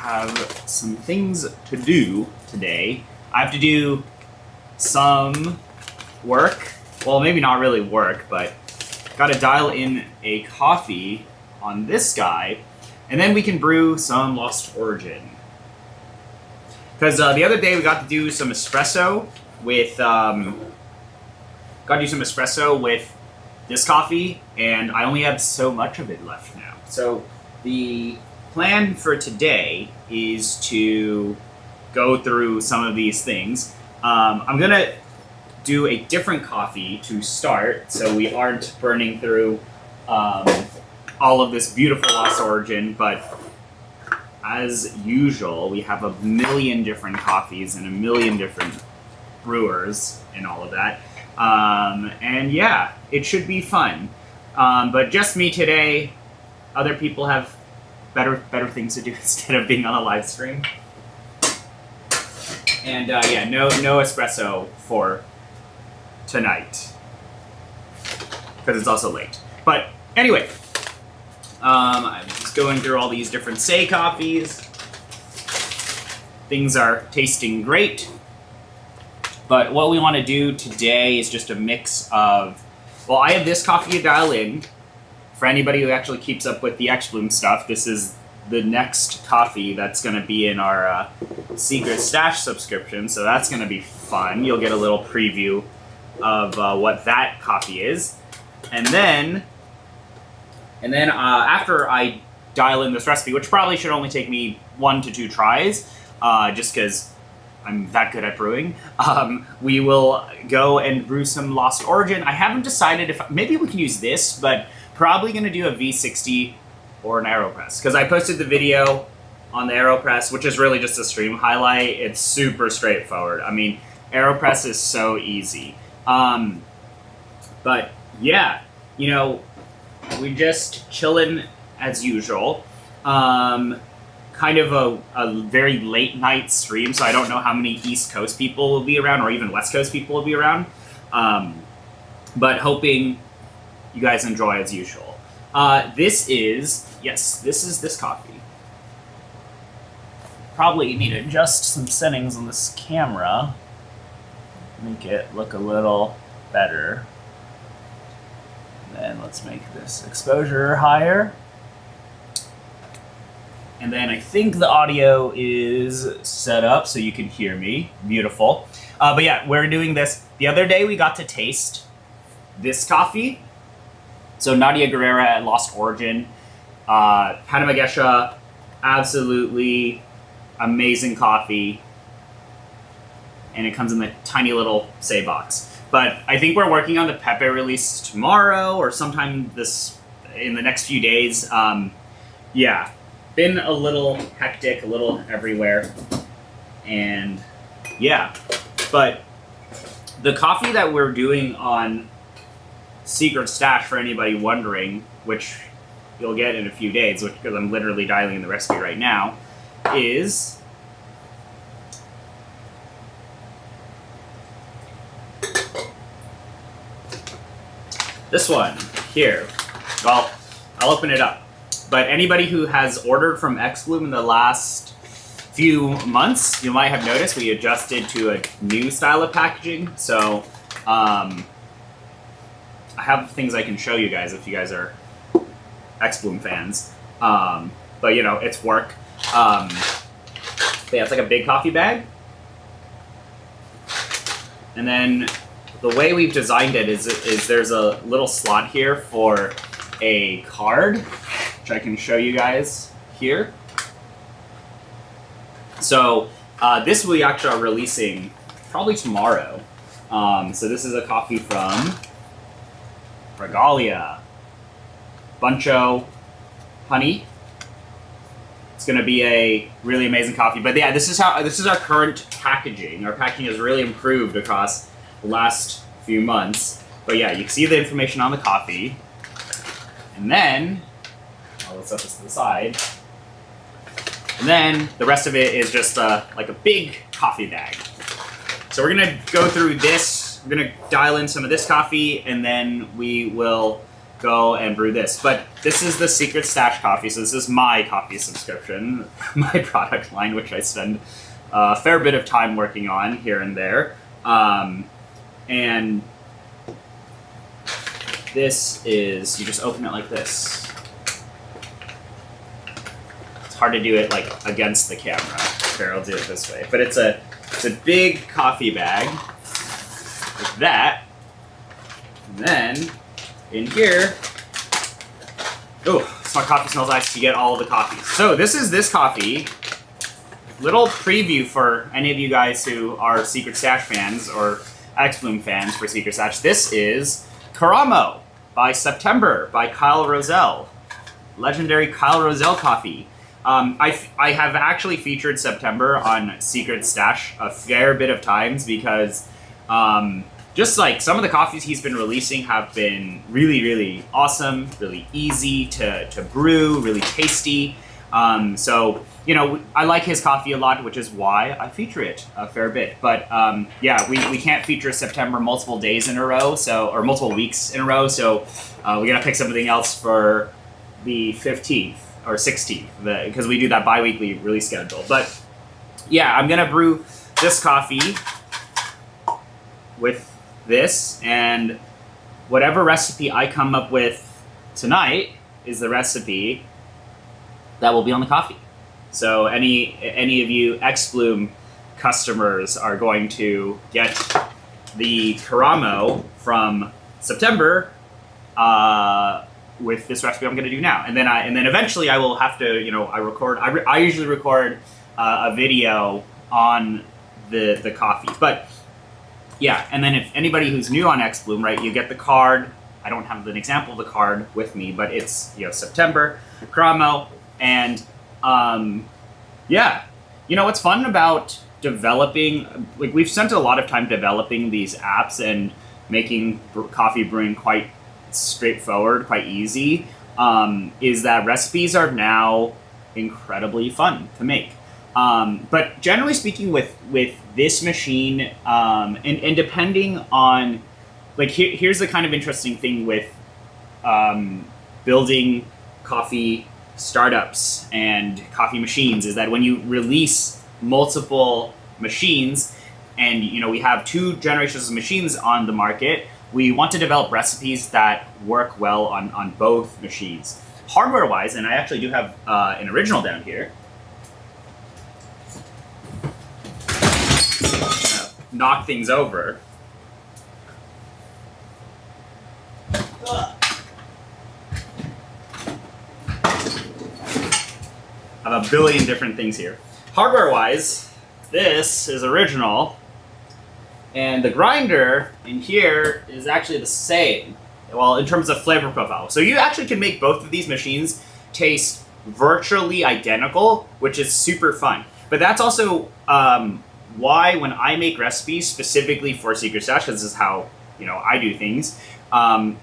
have some things to do today. I have to do some work. Well, maybe not really work, but got to dial in a coffee on this guy, and then we can brew some Lost Origin. Because the other day we got to do some espresso with this coffee, and I only have so much of it left now. So the plan for today is to go through some of these things. I'm gonna do a different coffee to start, so we aren't burning through all of this beautiful Lost Origin, but as usual, we have a million different coffees and a million different brewers and all of that. And yeah, it should be fun. But just me today. Other people have better things to do instead of being on a live stream. And yeah, no espresso for tonight because it's also late. But anyway, I'm just going through all these different Sei coffees. Things are tasting great. But what we want to do today is just a mix of, well, I have this coffee to dial in. For anybody who actually keeps up with the X-Bloom stuff, this is the next coffee that's going to be in our Secret Stash subscription, so that's going to be fun. You'll get a little preview of what that coffee is. And then after I dial in this recipe, which probably should only take me 1 to 2 tries, just because I'm that good at brewing, we will go and brew some Lost Origin. I haven't decided if, maybe we can use this, but probably going to do a V60 or an AeroPress, because I posted the video on the AeroPress, which is really just a stream highlight. It's super straightforward. I mean, AeroPress is so easy. But yeah, you know, we just chilling as usual. Kind of a very late night stream, so I don't know how many East Coast people will be around, or even West Coast people will be around. But hoping you guys enjoy as usual. This is this coffee. Probably need to adjust some settings on this camera. Make it look a little better. Then let's make this exposure higher. And then I think the audio is set up so you can hear me. Beautiful. But yeah, we're doing this. The other day we got to taste this coffee. So Nadia Guerrera at Lost Origin. Panama Gesha, absolutely amazing coffee. And it comes in the tiny little Sei box. But I think we're working on the Pepe release tomorrow or sometime in the next few days. Yeah. Been a little hectic, a little everywhere, and yeah, but the coffee that we're doing on Secret Stash, for anybody wondering, which you'll get in a few days, because I'm literally dialing in the recipe right now, is this one here. Well, I'll open it up. But anybody who has ordered from X-Bloom in the last few months, you might have noticed we adjusted to a new style of packaging. So I have things I can show you guys if you guys are X-Bloom fans. But you know, it's work. Yeah, it's like a big coffee bag. And then the way we've designed it is there's a little slot here for a card, which I can show you guys here. So this we actually are releasing probably tomorrow. So this is a coffee from Regalia, Buncho Honey. It's going to be a really amazing coffee. But yeah, this is our current packaging. Our packaging has really improved across the last few months. But yeah, you can see the information on the coffee. And then, let's set this to the side. And then the rest of it is just like a big coffee bag. So we're gonna go through this. We're gonna dial in some of this coffee, and then we will go and brew this. But this is the Secret Stash coffee, so this is my coffee subscription, my product line, which I spend a fair bit of time working on here and there. And this is, you just open it like this. It's hard to do it like against the camera. Here, I'll do it this way. But it's a big coffee bag, like that. And then in here, oh, my coffee smells nice. You get all of the coffee. So this is this coffee. Little preview for any of you guys who are Secret Stash fans or X-Bloom fans for Secret Stash. This is Karamo by September by Kyle Rosell. Legendary Kyle Rosell coffee. I have actually featured September on Secret Stash a fair bit of times because just like some of the coffees he's been releasing have been really, really awesome, really easy to brew, really tasty. So, you know, I like his coffee a lot, which is why I feature it a fair bit. But yeah, we can't feature September multiple days in a row, or multiple weeks in a row. So we gotta pick something else for the 15th or 16th, because we do that bi-weekly release schedule. But yeah, I'm gonna brew this coffee with this, and whatever recipe I come up with tonight is the recipe that will be on the coffee. So any of you X-Bloom customers are going to get the Karamo from September with this recipe I'm going to do now, and then eventually I will have to, you know, I usually record a video on the coffee, but yeah, and then if anybody who's new on X-Bloom, right, you get the card. I don't have an example of the card with me, but it's, you know, September, Karamo, and yeah, you know what's fun about developing, like we've spent a lot of time developing these apps and making coffee brewing quite straightforward, quite easy, is that recipes are now incredibly fun to make. But generally speaking, with this machine, and depending on, like, here's the kind of interesting thing with building coffee startups and coffee machines, is that when you release multiple machines, and you know we have 2 generations of machines on the market, we want to develop recipes that work well on both machines. Hardware-wise, and I actually do have an original down here. Knock things over. I have a billion different things here. Hardware-wise, this is original, and the grinder in here is actually the same, well, in terms of flavor profile. So you actually can make both of these machines taste virtually identical, which is super fun. But that's also why when I make recipes specifically for Secret Stash, because this is how, you know, I do things,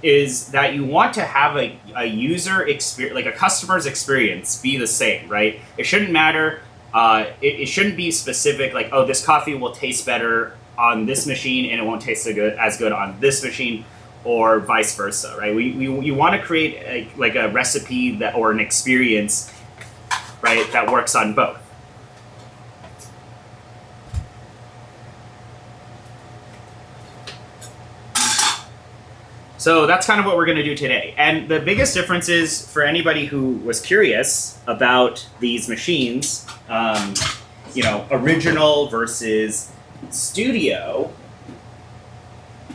is that you want to have a user experience, like a customer's experience, be the same, right? It shouldn't matter. It shouldn't be specific, like, oh, this coffee will taste better on this machine and it won't taste as good on this machine, or vice versa, right? You want to create a recipe that, or an experience, right, that works on both. So that's kind of what we're going to do today. And the biggest difference is, for anybody who was curious about these machines, you know, original versus studio.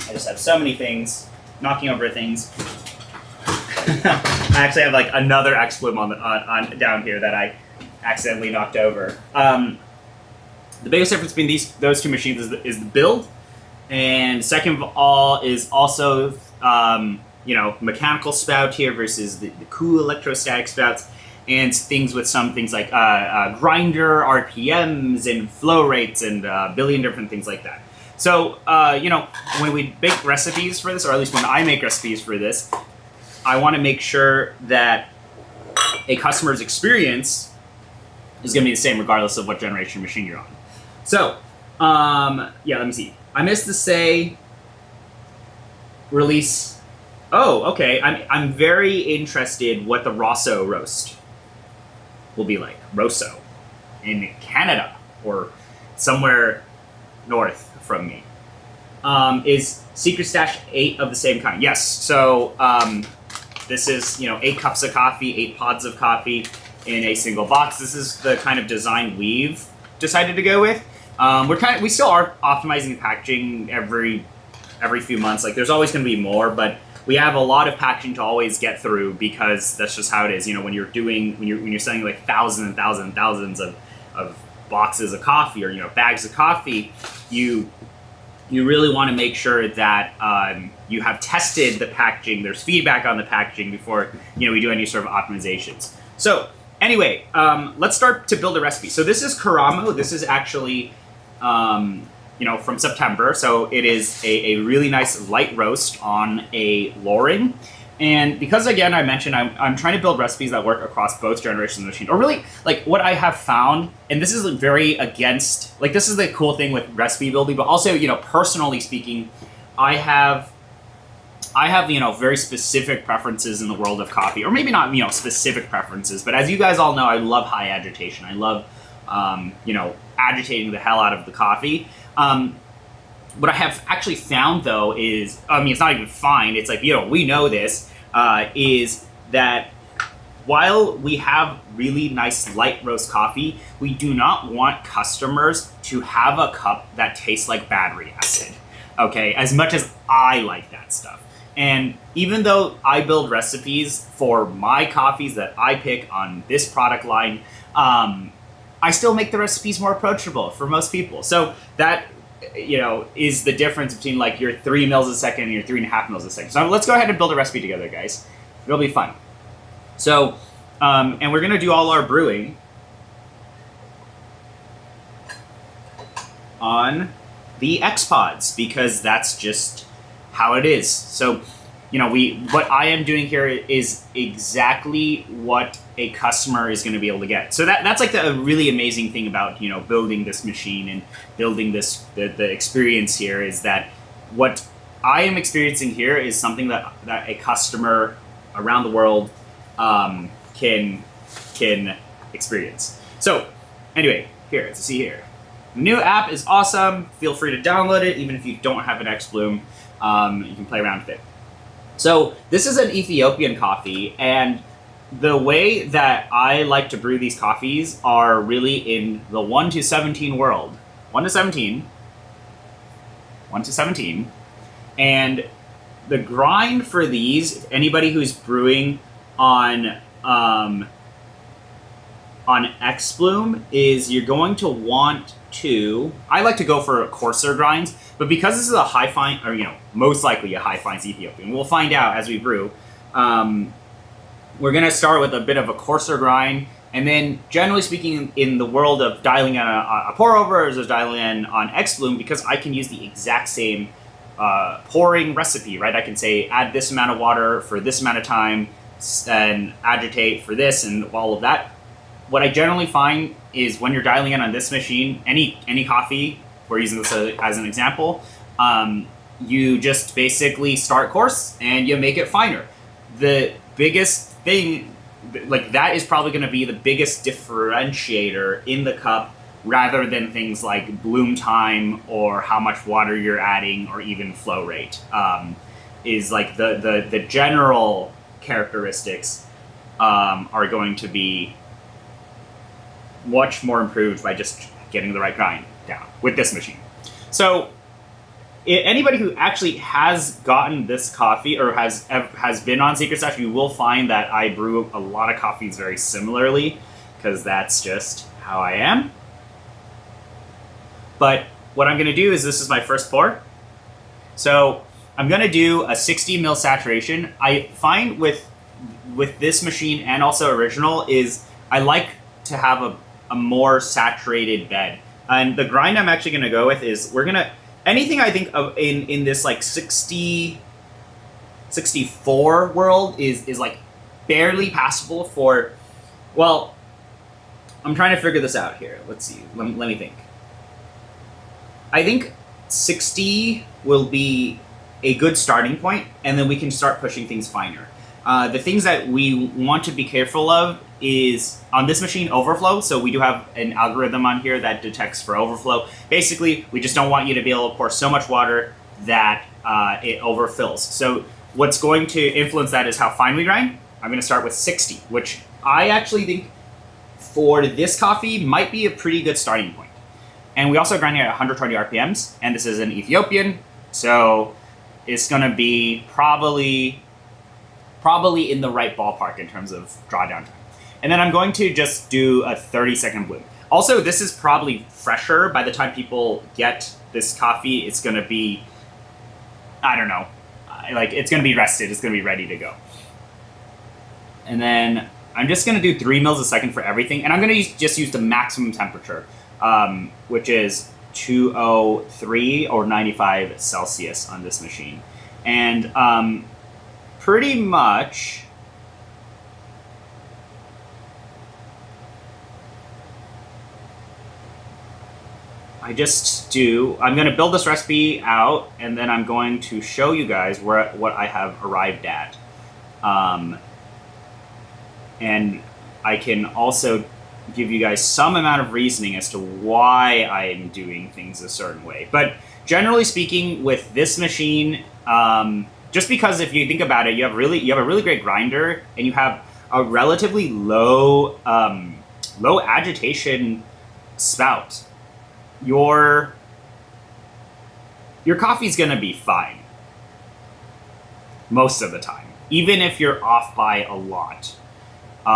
I just have so many things, knocking over things. I actually have like another X-Bloom on down here that I accidentally knocked over. The biggest difference between those 2 machines is the build, and second of all is also you know, mechanical spout here versus the cool electrostatic spouts, and things with some things like grinder RPMs and flow rates and a billion different things like that. So you know, when we make recipes for this, or at least when I make recipes for this, I want to make sure that a customer's experience is going to be the same regardless of what generation machine you're on. So yeah, let me see. I missed to say release Oh, okay. I'm very interested what the Rosso roast will be like. Rosso in Canada or somewhere north from me. Is Secret Stash 8 of the same kind? Yes. So this is 8 cups of coffee, 8 pods of coffee in a single box. This is the kind of design we've decided to go with. We still are optimizing the packaging every few months. Like there's always going to be more, but we have a lot of packaging to always get through because that's just how it is. When you're selling like thousands and thousands and thousands of boxes of coffee or bags of coffee, you really want to make sure that you have tested the packaging. There's feedback on the packaging before we do any sort of optimizations. So anyway, let's start to build a recipe. So this is Karamo. This is actually from September. So it is a really nice light roast on a Loring. And because, again, I mentioned I'm trying to build recipes that work across both generations of the machine. Or really, like, what I have found, and this is very against, like, this is the cool thing with recipe building, but also, personally speaking, I have very specific preferences in the world of coffee. Or maybe not, specific preferences, but as you guys all know, I love high agitation. I love, agitating the hell out of the coffee. What I have actually found, though, is, it's not even fine, it's like, we know this, is that while we have really nice light roast coffee, we do not want customers to have a cup that tastes like battery acid, okay? As much as I like that stuff. And even though I build recipes for my coffees that I pick on this product line, I still make the recipes more approachable for most people. So that is the difference between like your 3 mils a second and your 3.5 mils a second. So let's go ahead and build a recipe together, guys. It'll be fun. So, and we're gonna do all our brewing on the X-Pods because that's just how it is. So, what I am doing here is exactly what a customer is going to be able to get. So that's like the really amazing thing about building this machine and building the experience here is that what I am experiencing here is something that a customer around the world can experience. So anyway, here, as you see here, the new app is awesome. Feel free to download it, even if you don't have an XBloom. You can play around with it. So this is an Ethiopian coffee, and the way that I like to brew these coffees are really in the 1 to 17 world. 1 to 17. 1 to 17. And the grind for these, anybody who's brewing on XBloom, is you're going to want to... I like to go for coarser grinds, but because this is a high fine, or most likely a high fines Ethiopian, we'll find out as we brew. We're going to start with a bit of a coarser grind, and then generally speaking, in the world of dialing in a pour over or dialing in on XBloom, because I can use the exact same pouring recipe, right? I can say add this amount of water for this amount of time and agitate for this and all of that. What I generally find is when you're dialing in on this machine, any coffee, we're using this as an example, you just basically start coarse and you make it finer. The biggest thing, like that is probably going to be the biggest differentiator in the cup rather than things like bloom time or how much water you're adding or even flow rate. Is like the general characteristics are going to be much more improved by just getting the right grind down with this machine. So anybody who actually has gotten this coffee or has been on Secret Stash, you will find that I brew a lot of coffees very similarly because that's just how I am. But what I'm going to do is, this is my first pour. So I'm going to do a 60 mil saturation. I find with this machine and also original is I like to have a more saturated bed. And the grind I'm actually going to go with is anything I think of in this like 64 world is like barely passable for, well, I'm trying to figure this out here. Let's see, let me think. I think 60 will be a good starting point, and then we can start pushing things finer. The things that we want to be careful of is on this machine overflow. So we do have an algorithm on here that detects for overflow. Basically, we just don't want you to be able to pour so much water that it overfills. So what's going to influence that is how fine we grind. I'm going to start with 60, which I actually think for this coffee might be a pretty good starting point. And we also grind here at 120 RPMs, and this is an Ethiopian, so it's going to be probably in the right ballpark in terms of drawdown time. And then I'm going to just do a 30-second bloom. Also, this is probably fresher. By the time people get this coffee, it's going to be, I don't know, like it's going to be rested. It's going to be ready to go. And then I'm just going to do 3 mils a second for everything. And I'm going to just use the maximum temperature, which is 203 or 95 Celsius on this machine. And pretty much I'm going to build this recipe out, and then I'm going to show you guys what I have arrived at. And I can also give you guys some amount of reasoning as to why I'm doing things a certain way. But generally speaking, with this machine, just because if you think about it, you have a really great grinder, and you have a relatively low agitation spout. Your coffee's gonna be fine most of the time, even if you're off by a lot.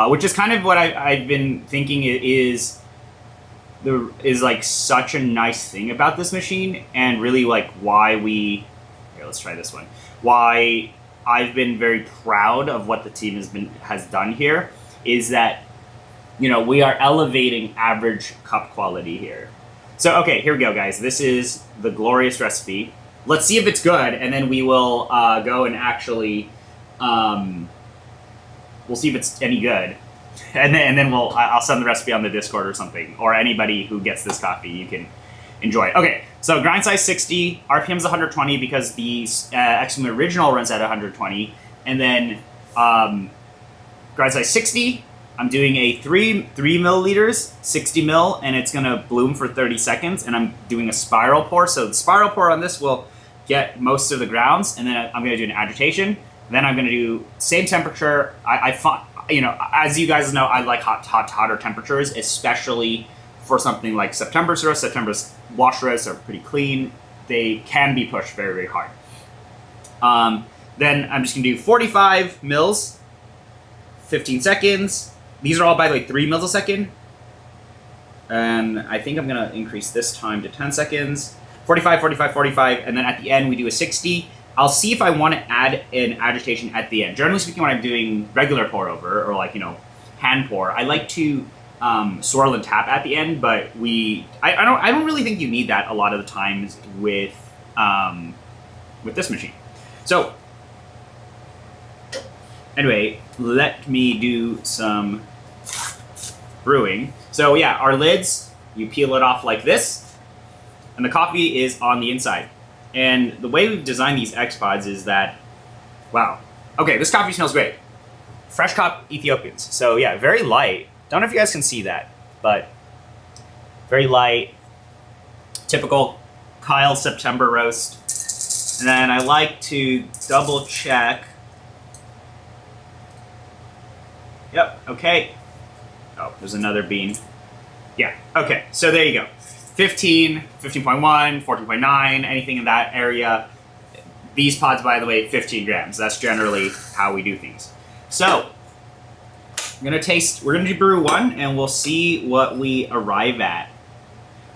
Which is kind of what I've been thinking is like such a nice thing about this machine, and really like why here, let's try this one. Why I've been very proud of what the team has done here is that, you know, we are elevating average cup quality here. So okay, here we go, guys. This is the glorious recipe. Let's see if it's good, and then we will go and actually we'll see if it's any good, and then I'll send the recipe on the Discord or something, or anybody who gets this coffee, you can enjoy it. Okay, so grind size 60, RPM's 120 because the Exum original runs at 120, and then grind size 60. I'm doing a 3 milliliters, 60 mil, and it's gonna bloom for 30 seconds, and I'm doing a spiral pour. So the spiral pour on this will get most of the grounds, and then I'm gonna do an agitation. Then I'm gonna do same temperature. I find, you know, as you guys know, I like hotter temperatures, especially for something like September's roast. September's wash roasts are pretty clean. They can be pushed very, very hard. Then I'm just gonna do 45 mils, 15 seconds. These are all, by the way, 3 mils a second. And I think I'm gonna increase this time to 10 seconds. 45, 45, 45, and then at the end we do a 60. I'll see if I want to add an agitation at the end. Generally speaking, when I'm doing regular pour over, or like, you know, hand pour, I like to swirl and tap at the end, but I don't really think you need that a lot of the times with this machine. So anyway, let me do some brewing. So yeah, our lids, you peel it off like this, and the coffee is on the inside. And the way we've designed these X-Pods is that, wow. Okay, this coffee smells great. Fresh cup Ethiopians. So yeah, very light. Don't know if you guys can see that, but very light. Typical Kyle September roast. And then I like to double check. Yep, okay. Oh, there's another bean. Yeah, okay, so there you go. 15, 15.1, 14.9, anything in that area. These pods, by the way, 15 grams. That's generally how we do things. So, we're gonna brew one, and we'll see what we arrive at.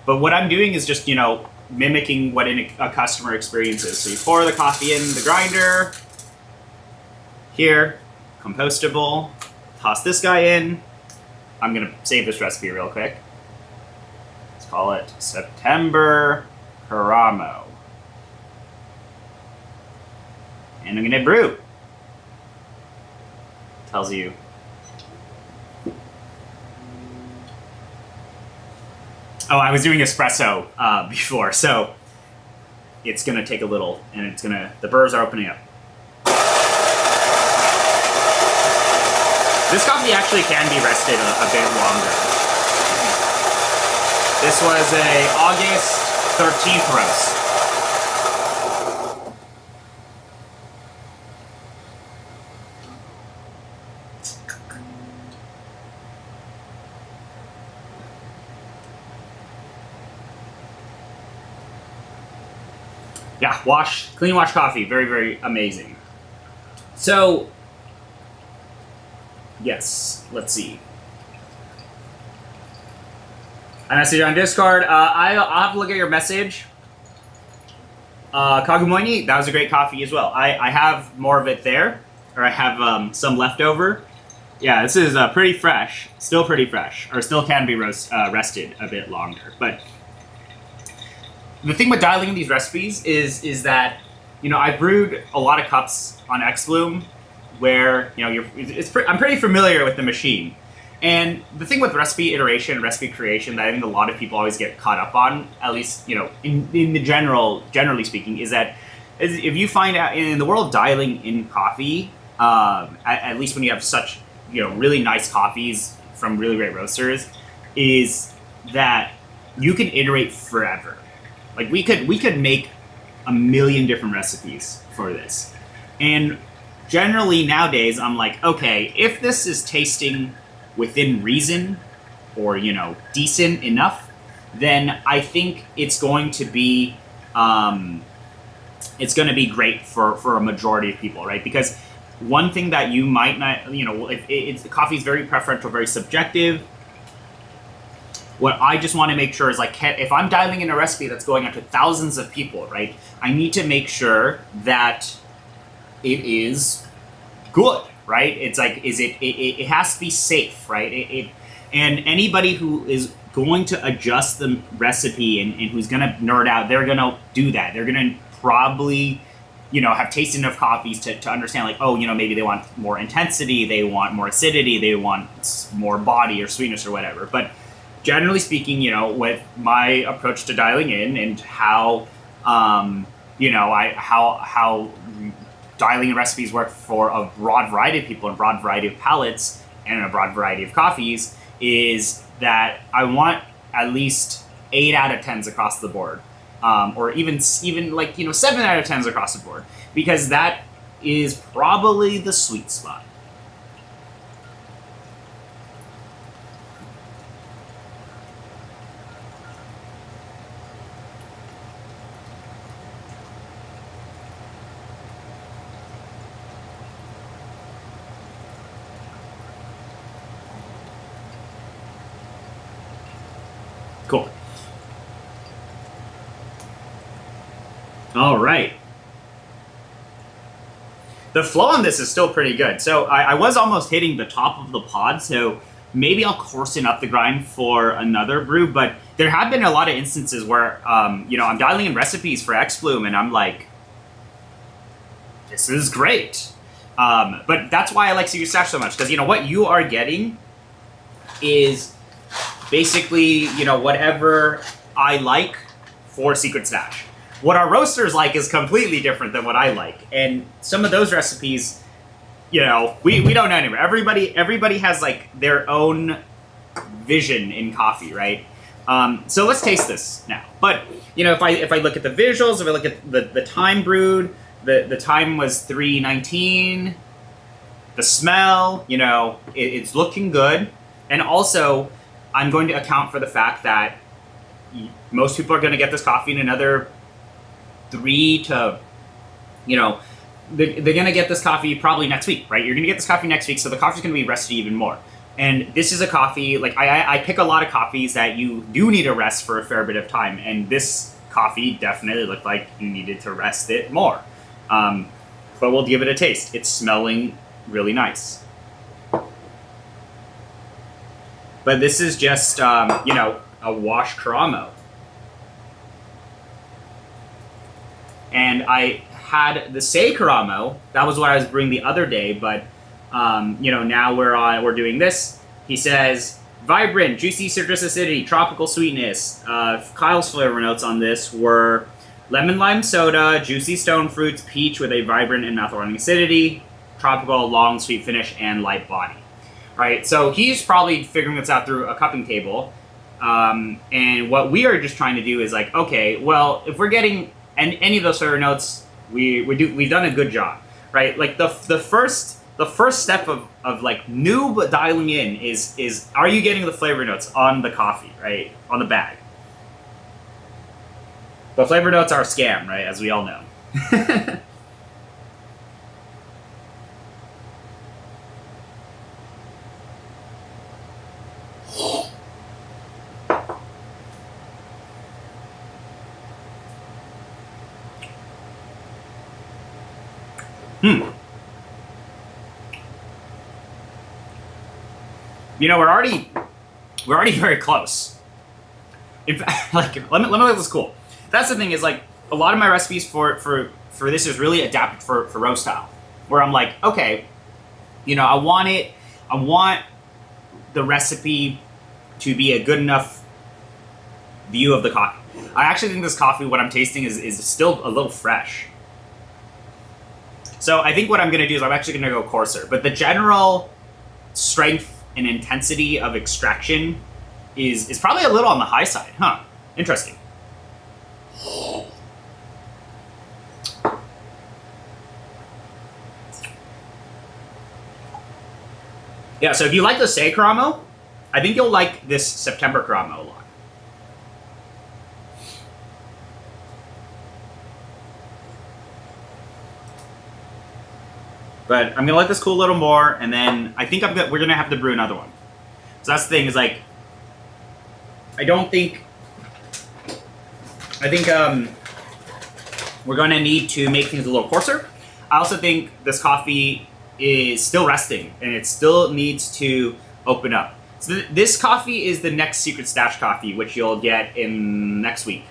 But what I'm doing is just, you know, mimicking what a customer experience is. So you pour the coffee in the grinder. Here, compostable. Toss this guy in. I'm gonna save this recipe real quick. Let's call it September Karamo. And I'm gonna brew. Tells you. Oh, I was doing espresso before, so it's going to take a little, and the burrs are opening up. This coffee actually can be rested a bit longer. This was a August 13th roast. Yeah, clean wash coffee, very, very amazing. So, yes, let's see. I message on Discord. I'll have to look at your message. Kagumoini, that was a great coffee as well. I have more of it there, or I have some left over. Yeah, this is pretty fresh, still pretty fresh, or still can be rested a bit longer. But the thing with dialing in these recipes is that, you know, I brewed a lot of cups on XBloom where, you know, I'm pretty familiar with the machine. And the thing with recipe iteration, recipe creation that I think a lot of people always get caught up on, at least, you know, in the generally speaking, is that if you find out in the world of dialing in coffee, at least when you have such, you know, really nice coffees from really great roasters, is that you can iterate forever. Like we could make a million different recipes for this. And generally nowadays I'm like, okay, if this is tasting within reason or, you know, decent enough, then I think it's going to be great for a majority of people, right? Because one thing that you might not, you know, coffee is very preferential, very subjective. What I just want to make sure is, like, if I'm dialing in a recipe that's going out to thousands of people, right, I need to make sure that it is good, right? It's like, it has to be safe, right? And anybody who is going to adjust the recipe and who's going to nerd out, they're going to do that. They're going to probably, you know, have tasted enough coffees to understand, like, oh, you know, maybe they want more intensity, they want more acidity, they want more body or sweetness or whatever. But generally speaking, you know, with my approach to dialing in and how, you know, how dialing in recipes work for a broad variety of people and a broad variety of palates and a broad variety of coffees, is that I want at least 8 out of 10s across the board, or even like, you know, 7 out of 10s across the board, because that is probably the sweet spot. Cool. All right. The flow on this is still pretty good. So I was almost hitting the top of the pod, so maybe I'll coarsen up the grind for another brew, but there have been a lot of instances where, you know, I'm dialing in recipes for XBloom and I'm like, this is great. But that's why I like Secret Stash so much, because, you know, what you are getting is basically, you know, whatever I like for Secret Stash. What our roasters like is completely different than what I like. And some of those recipes, you know, we don't know anymore. Everybody has, like, their own vision in coffee, right? So let's taste this now. But, you know, if I look at the visuals, if I look at the time brewed, the time was 3:19. The smell, you know, it's looking good. And also, I'm going to account for the fact that most people are going to get this coffee in another 3 to, you know, they're going to get this coffee probably next week, right? You're going to get this coffee next week, so the coffee's going to be rested even more. And this is a coffee, like, I pick a lot of coffees that you do need to rest for a fair bit of time, and this coffee definitely looked like you needed to rest it more. But we'll give it a taste. It's smelling really nice. But this is just, you know, a wash Karamo. And I had the Sei Karamo. That was what I was brewing the other day, but, you know, now we're doing this. He says, vibrant, juicy citrus acidity, tropical sweetness. Kyle's flavor notes on this were lemon lime soda, juicy stone fruits, peach with a vibrant and mouth-watering acidity, tropical, long, sweet finish, and light body. Right, so he's probably figuring this out through a cupping table. And what we are just trying to do is like, okay, well, if we're getting any of those flavor notes, we've done a good job, right? Like the first step of like noob dialing in is are you getting the flavor notes on the coffee, right? On the bag. But flavor notes are a scam, right? As we all know. You know, we're already very close. In fact, like let me make this cool. That's the thing is like a lot of my recipes for this is really adapted for roast style, where I'm like, okay, you know, I want the recipe to be a good enough view of the coffee. I actually think this coffee, what I'm tasting is still a little fresh. So I think what I'm going to do is I'm actually going to go coarser, but the general strength and intensity of extraction is probably a little on the high side, huh? Interesting. Yeah, so if you like the Say Karamo, I think you'll like this September Karamo a lot. But I'm gonna let this cool a little more, and then I think we're gonna have to brew another one. So that's the thing is like, I think we're gonna need to make things a little coarser. I also think this coffee is still resting, and it still needs to open up. So this coffee is the next Secret Stash coffee, which you'll get in next week.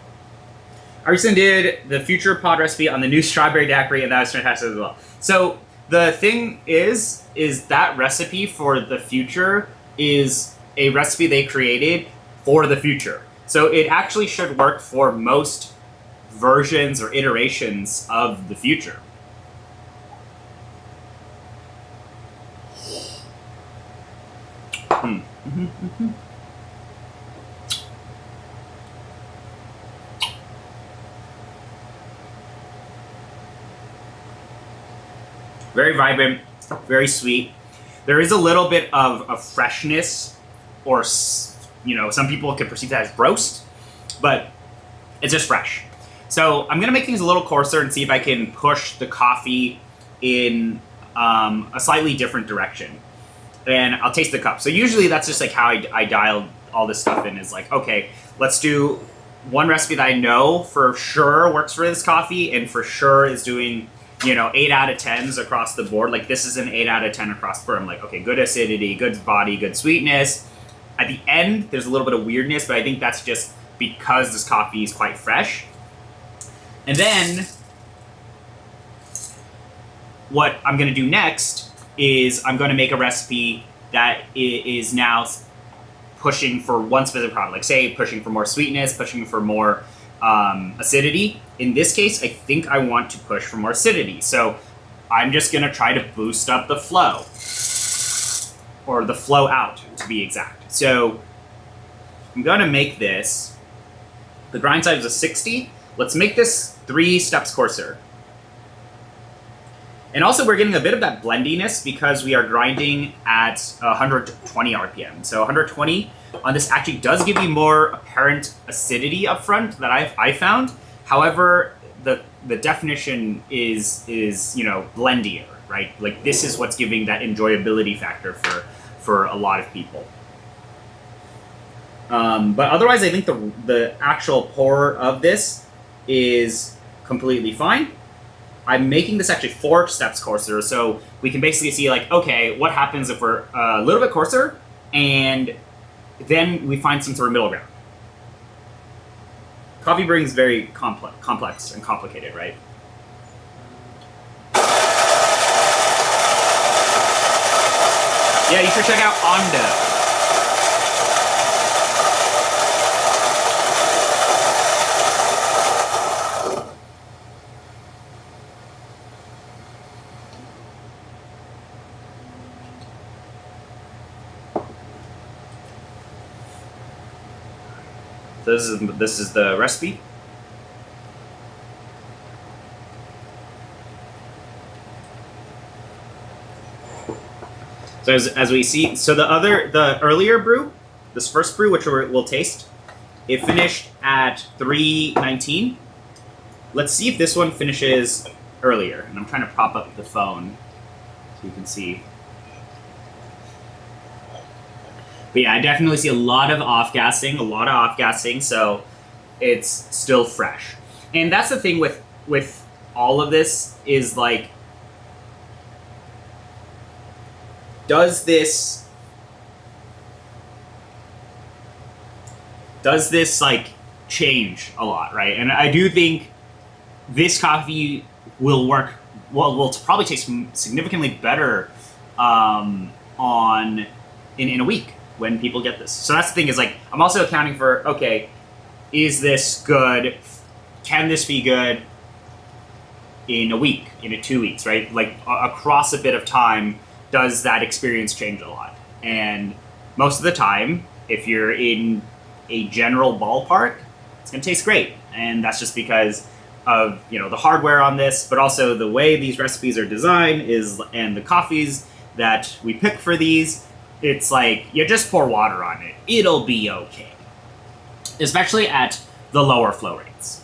I recently did the future pod recipe on the new strawberry daiquiri, and that was fantastic as well. So the thing is that recipe for the future is a recipe they created for the future. So it actually should work for most versions or iterations of the future. Very vibrant, very sweet. There is a little bit of freshness, or you know, some people could perceive that as roast, but it's just fresh. So I'm gonna make things a little coarser and see if I can push the coffee in a slightly different direction. And I'll taste the cup. So usually that's just like how I dial all this stuff in, is like, okay, let's do one recipe that I know for sure works for this coffee and for sure is doing, you know, 8 out of 10s across the board. Like this is an 8 out of 10 across the board. I'm like, okay, good acidity, good body, good sweetness. At the end, there's a little bit of weirdness, but I think that's just because this coffee is quite fresh. And then what I'm gonna do next is I'm gonna make a recipe that is now pushing for one specific product. Like say pushing for more sweetness, pushing for more acidity. In this case, I think I want to push for more acidity. So I'm just gonna try to boost up the flow, or the flow out to be exact. So I'm gonna make this, the grind size is a 60. Let's make this 3 steps coarser. And also we're getting a bit of that blendiness because we are grinding at 120 RPM. So 120 on this actually does give you more apparent acidity up front that I found. However, the definition is you know, blendier, right? Like this is what's giving that enjoyability factor for a lot of people. But otherwise, I think the actual pour of this is completely fine. I'm making this actually 4 steps coarser, so we can basically see like, okay, what happens if we're a little bit coarser, and then we find some sort of middle ground. Coffee brewing is very complex and complicated, right? Yeah, you should check out Onda. this is the recipe. So as we see, so the earlier brew, this first brew, which we'll taste, it finished at 3:19. Let's see if this one finishes earlier. And I'm trying to prop up the phone so you can see. But yeah, I definitely see a lot of off-gassing, so it's still fresh. And that's the thing with all of this is like, does this like change a lot, right? And I do think this coffee will work well. Will probably taste significantly better in a week when people get this. So that's the thing, is like, I'm also accounting for, okay, is this good? Can this be good in a week, in 2 weeks, right? Like across a bit of time, does that experience change a lot? And most of the time, if you're in a general ballpark, it's gonna taste great. And that's just because of, you know, the hardware on this, but also the way these recipes are designed and the coffees that we pick for these, it's like, you just pour water on it, it'll be okay. Especially at the lower flow rates.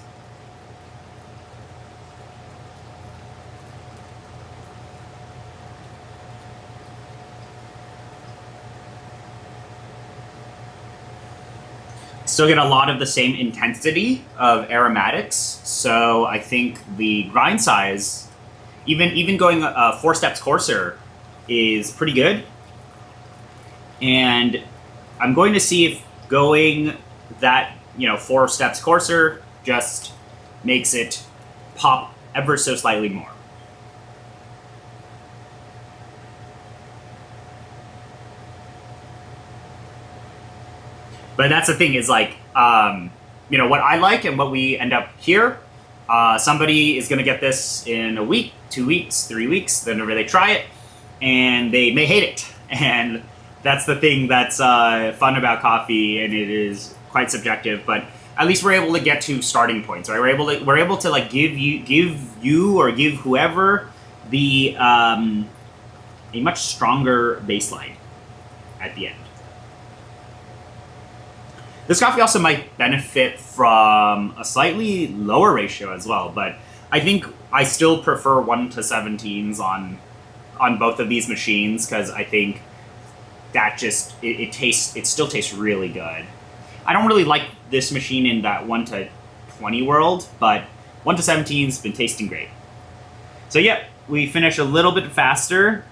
Still get a lot of the same intensity of aromatics, so I think the grind size, even going 4 steps coarser, is pretty good. And I'm going to see if going that, 4 steps coarser just makes it pop ever so slightly more. But that's the thing, is like, what I like and what we end up here, somebody is going to get this in a week, 2 weeks, 3 weeks, then they try it, and they may hate it. And that's the thing that's fun about coffee, and it is quite subjective, but at least we're able to get to starting points, right? We're able to like give you or give whoever the a much stronger baseline at the end. This coffee also might benefit from a slightly lower ratio as well, but I think I still prefer 1:17s on both of these machines, because I think that just it still tastes really good. I don't really like this machine in that 1:20 world, but 1:17's been tasting great. So yeah, we finish a little bit faster.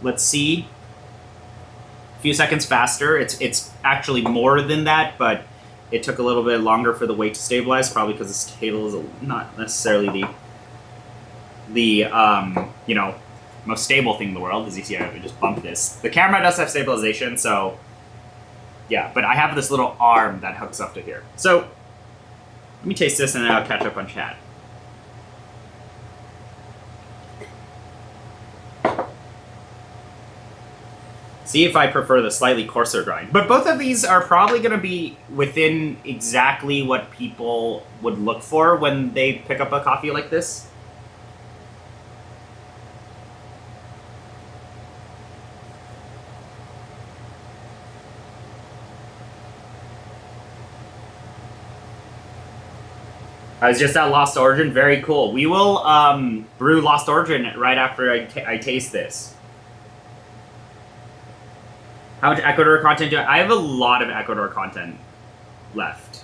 Let's see. A few seconds faster. It's actually more than that, but it took a little bit longer for the weight to stabilize, probably because this table is not necessarily the most stable thing in the world. As you see, I just bumped this. The camera does have stabilization, so yeah, but I have this little arm that hooks up to here. So let me taste this and then I'll catch up on chat. See if I prefer the slightly coarser grind. But both of these are probably going to be within exactly what people would look for when they pick up a coffee like this. I was just at Lost Origin. Very cool. We will brew Lost Origin right after I taste this. How much Ecuador content do I have? A lot of Ecuador content left.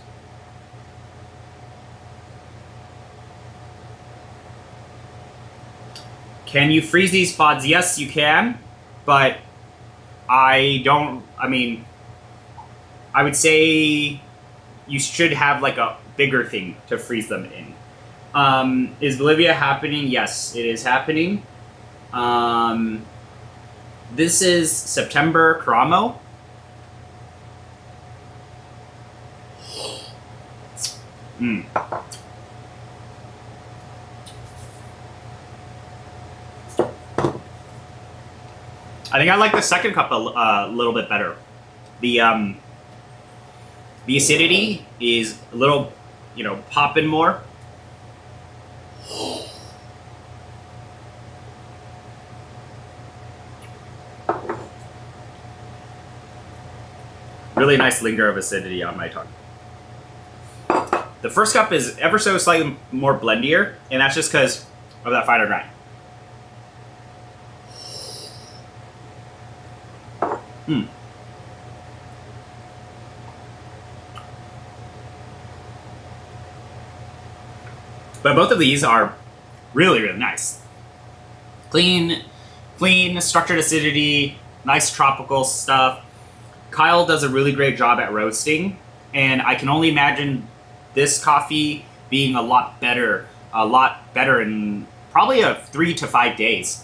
Can you freeze these pods? Yes, you can, but I would say you should have like a bigger thing to freeze them in. Is Bolivia happening? Yes, it is happening. This is September Caramo. I think I like the second cup a little bit better. The acidity is a little, popping more. Really nice linger of acidity on my tongue. The first cup is ever so slightly more blendier, and that's just because of that finer grind. But both of these are really, really nice. Clean, structured acidity, nice tropical stuff. Kyle does a really great job at roasting, and I can only imagine this coffee being a lot better in probably 3 to 5 days.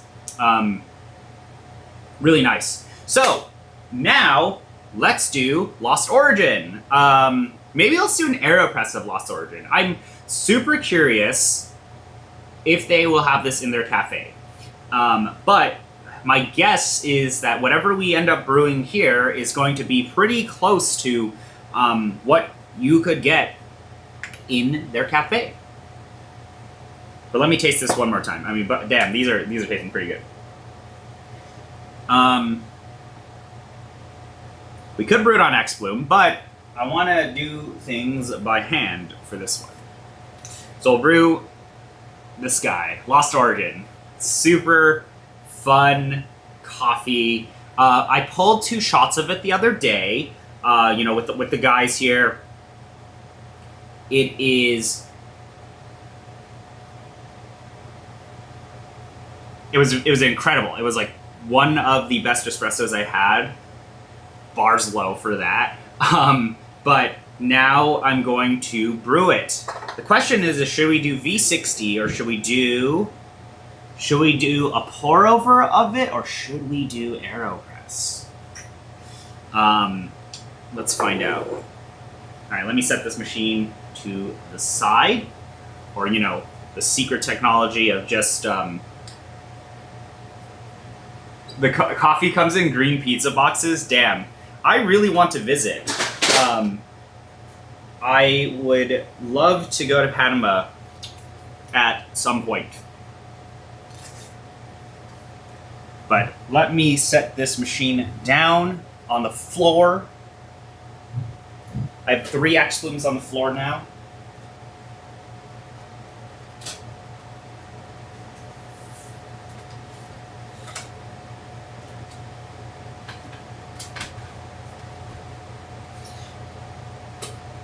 Really nice. So now let's do Lost Origin. Maybe let's do an AeroPress of Lost Origin. I'm super curious if they will have this in their cafe. But my guess is that whatever we end up brewing here is going to be pretty close to what you could get in their cafe. But let me taste this one more time. I mean, but damn, these are tasting pretty good. We could brew it on X-Bloom, but I want to do things by hand for this one. So I'll brew this guy, Lost Origin. Super fun coffee. I pulled 2 shots of it the other day. With the guys here. It was incredible. It was like one of the best espressos I had. Bars low for that. But now I'm going to brew it. The question is should we do V60 or should we do a pour over of it or should we do AeroPress? Let's find out. All right, let me set this machine to the side, or the secret technology of just the coffee comes in green pizza boxes. Damn, I really want to visit. I would love to go to Panama at some point. But let me set this machine down on the floor. I have 3 X-Blooms on the floor now.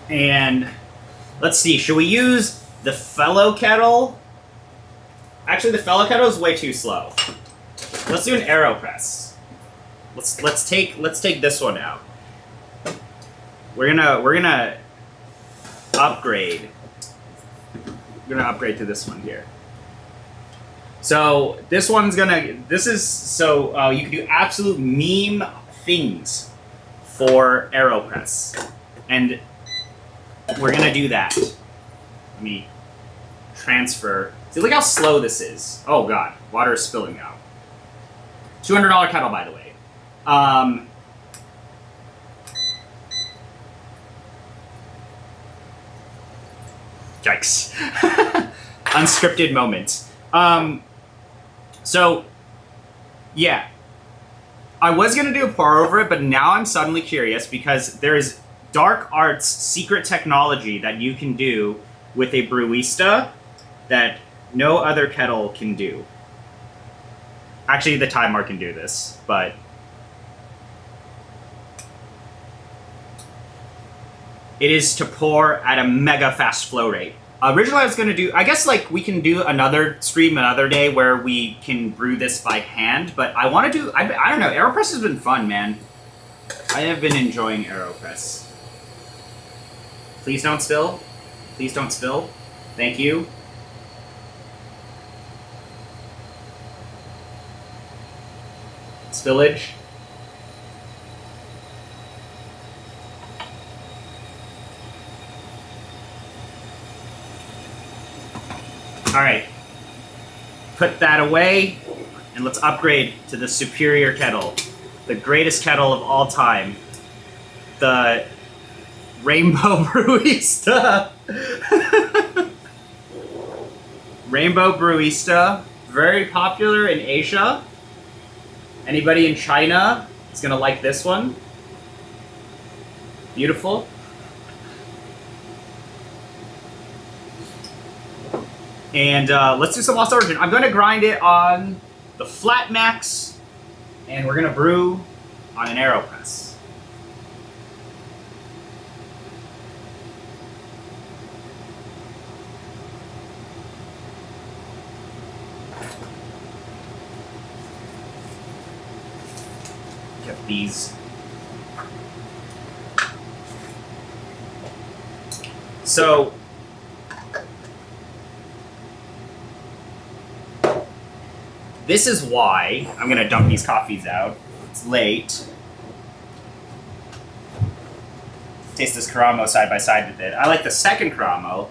And let's see, should we use the Fellow kettle? Actually, the Fellow kettle is way too slow. Let's do an AeroPress. Let's take this one out. We're gonna upgrade. We're gonna upgrade to this one here. So this one's you can do absolute meme things for AeroPress, and we're gonna do that. Let me transfer. See, look how slow this is. Oh god, water is spilling out. $200 kettle, by the way. Yikes. Unscripted moments. So, yeah. I was going to do a pour over it, but now I'm suddenly curious because there's Dark Arts secret technology that you can do with a Brewista that no other kettle can do. Actually, the Time Mark can do this, but it is to pour at a mega fast flow rate. Originally, I was going to do, I guess we can do another stream another day where we can brew this by hand, but I want to do, I don't know, AeroPress has been fun, man. I have been enjoying AeroPress. Please don't spill. Please don't spill. Thank you. Spillage. All right. Put that away, and let's upgrade to the superior kettle, the greatest kettle of all time, the Rainbow Brewista. Rainbow Brewista. Very popular in Asia. Anybody in China is gonna like this one. Beautiful. And let's do some Lost Origin. I'm gonna grind it on the Flat Max, and we're gonna brew on an AeroPress. Get these. So this is why I'm gonna dump these coffees out. It's late. Taste this Karamo side by side with it. I like the second Karamo.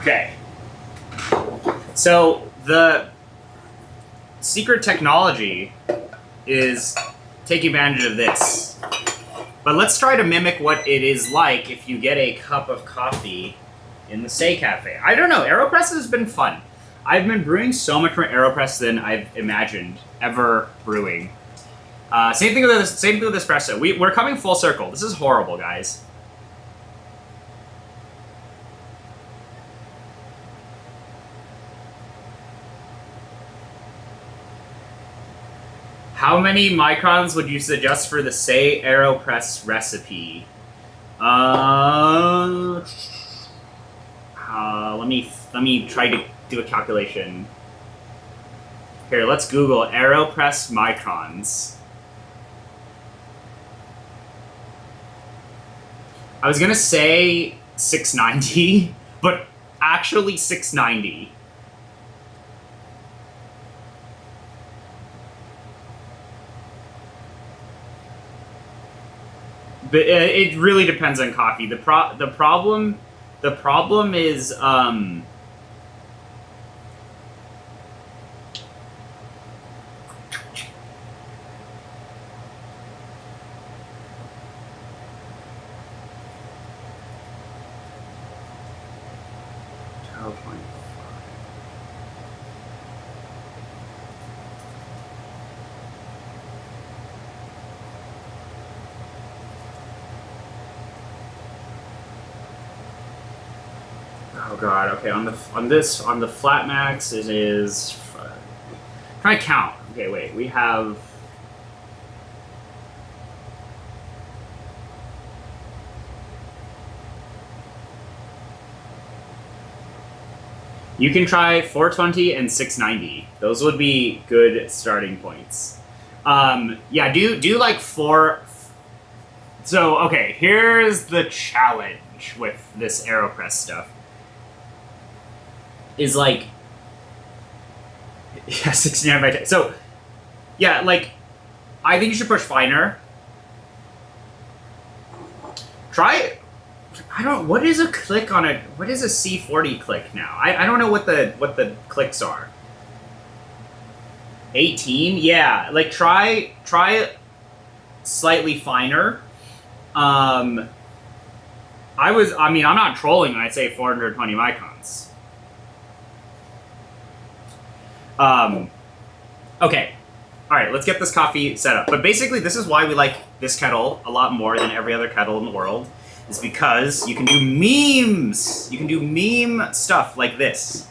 Okay. So the secret technology is taking advantage of this. But let's try to mimic what it is like if you get a cup of coffee in the Say Cafe. I don't know, AeroPress has been fun. I've been brewing so much more AeroPress than I've imagined ever brewing. Same thing with espresso. We're coming full circle. This is horrible, guys. How many microns would you suggest for the Say AeroPress recipe? Let me try to do a calculation. Here, let's Google AeroPress microns. I was gonna say 690, but actually 690. But it really depends on coffee. The problem is oh god, okay, on the Flat Max it is try to count. Okay, wait, we have you can try 420 and 690. Those would be good starting points. Yeah, do like four. So, okay, here's the challenge with this AeroPress stuff. Is like, yeah, 69 by 10. So, yeah, like, I think you should push finer. Try, I don't, what is a click on a, what is a C40 click now? I don't know what the clicks are. 18? Yeah, like, try it slightly finer. I'm not trolling when I say 420 microns. Okay. Alright, let's get this coffee set up. But basically, this is why we like this kettle a lot more than every other kettle in the world. Is because you can do memes! You can do meme stuff like this.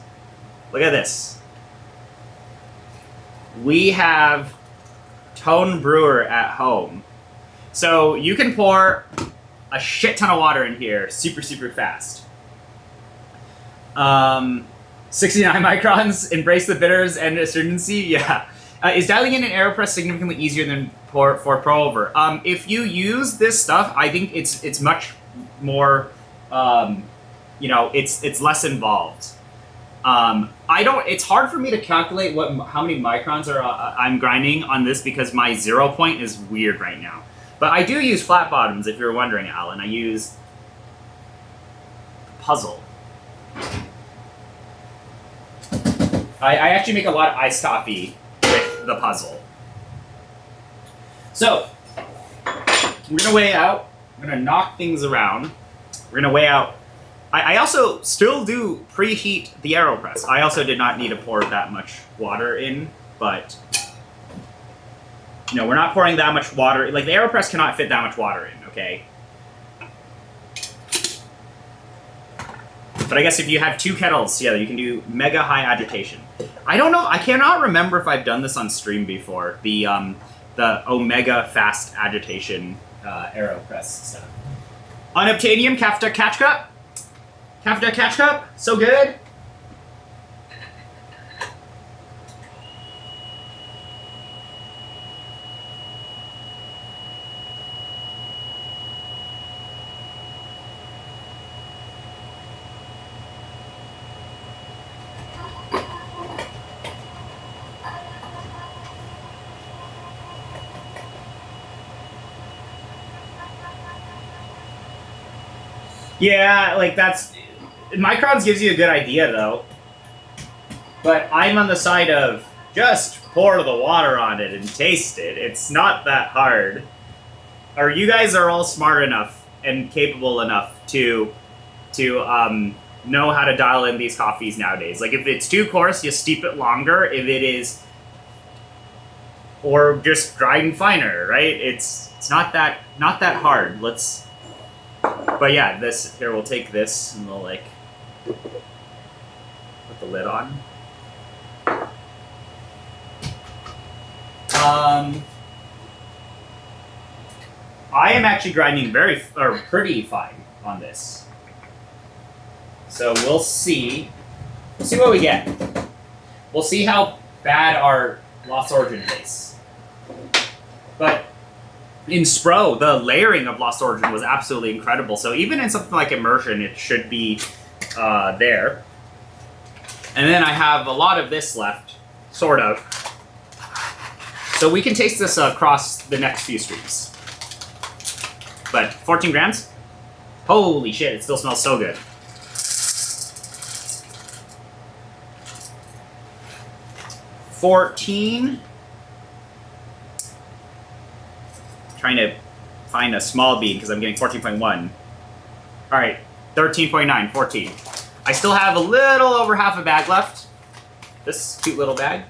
Look at this. We have Tone Brewer at home. So you can pour a shit ton of water in here, super, super fast. 69 microns, embrace the bitters and astringency, yeah. Is dialing in an AeroPress significantly easier than for Pro Over? If you use this stuff, I think it's much more, it's less involved. It's hard for me to calculate how many microns I'm grinding on this because my 0 point is weird right now. But I do use flat bottoms, if you're wondering, Alan. I use Puzzle. I actually make a lot of iced coffee with the Puzzle. So, we're gonna weigh out. I'm gonna knock things around. We're gonna weigh out. I also still do preheat the AeroPress. I also did not need to pour that much water in, but we're not pouring that much water. Like, the AeroPress cannot fit that much water in, okay? But I guess if you have 2 kettles together, you can do mega high agitation. I don't know. I cannot remember if I've done this on stream before. The Omega fast agitation AeroPress stuff. Unobtainium Kafta Catch Cup. Kafta Catch Cup. So good. Yeah, like microns gives you a good idea though. But I'm on the side of just pour the water on it and taste it. It's not that hard. Or you guys are all smart enough and capable enough to know how to dial in these coffees nowadays. Like, if it's too coarse, you steep it longer. If it is, or just grind finer, right? It's not that hard. But yeah, we'll take this and we'll put the lid on. I am actually grinding pretty fine on this. So we'll see what we get. We'll see how bad our Lost Origin tastes. But in Spro, the layering of Lost Origin was absolutely incredible. So even in something like Immersion, it should be there. And then I have a lot of this left, sort of. So we can taste this across the next few streams. But 14 grams? Holy shit, it still smells so good. $14. Trying to find a small bean because I'm getting 14.1. All right, 13.9, 14. I still have a little over half a bag left. This cute little bag.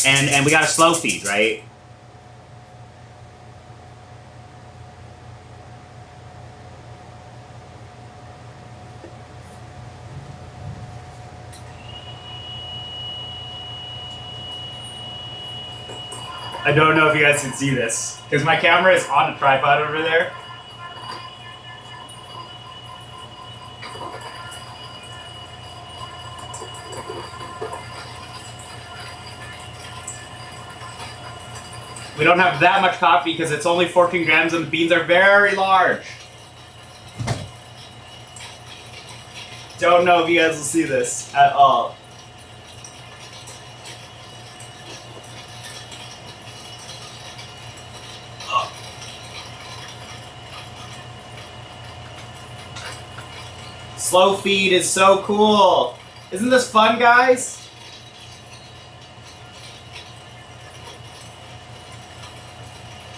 And we got a slow feed, right? I don't know if you guys can see this, because my camera is on a tripod over there. We don't have that much coffee because it's only 14 grams and the beans are very large. Don't know if you guys will see this at all. Slow feed is so cool. Isn't this fun, guys?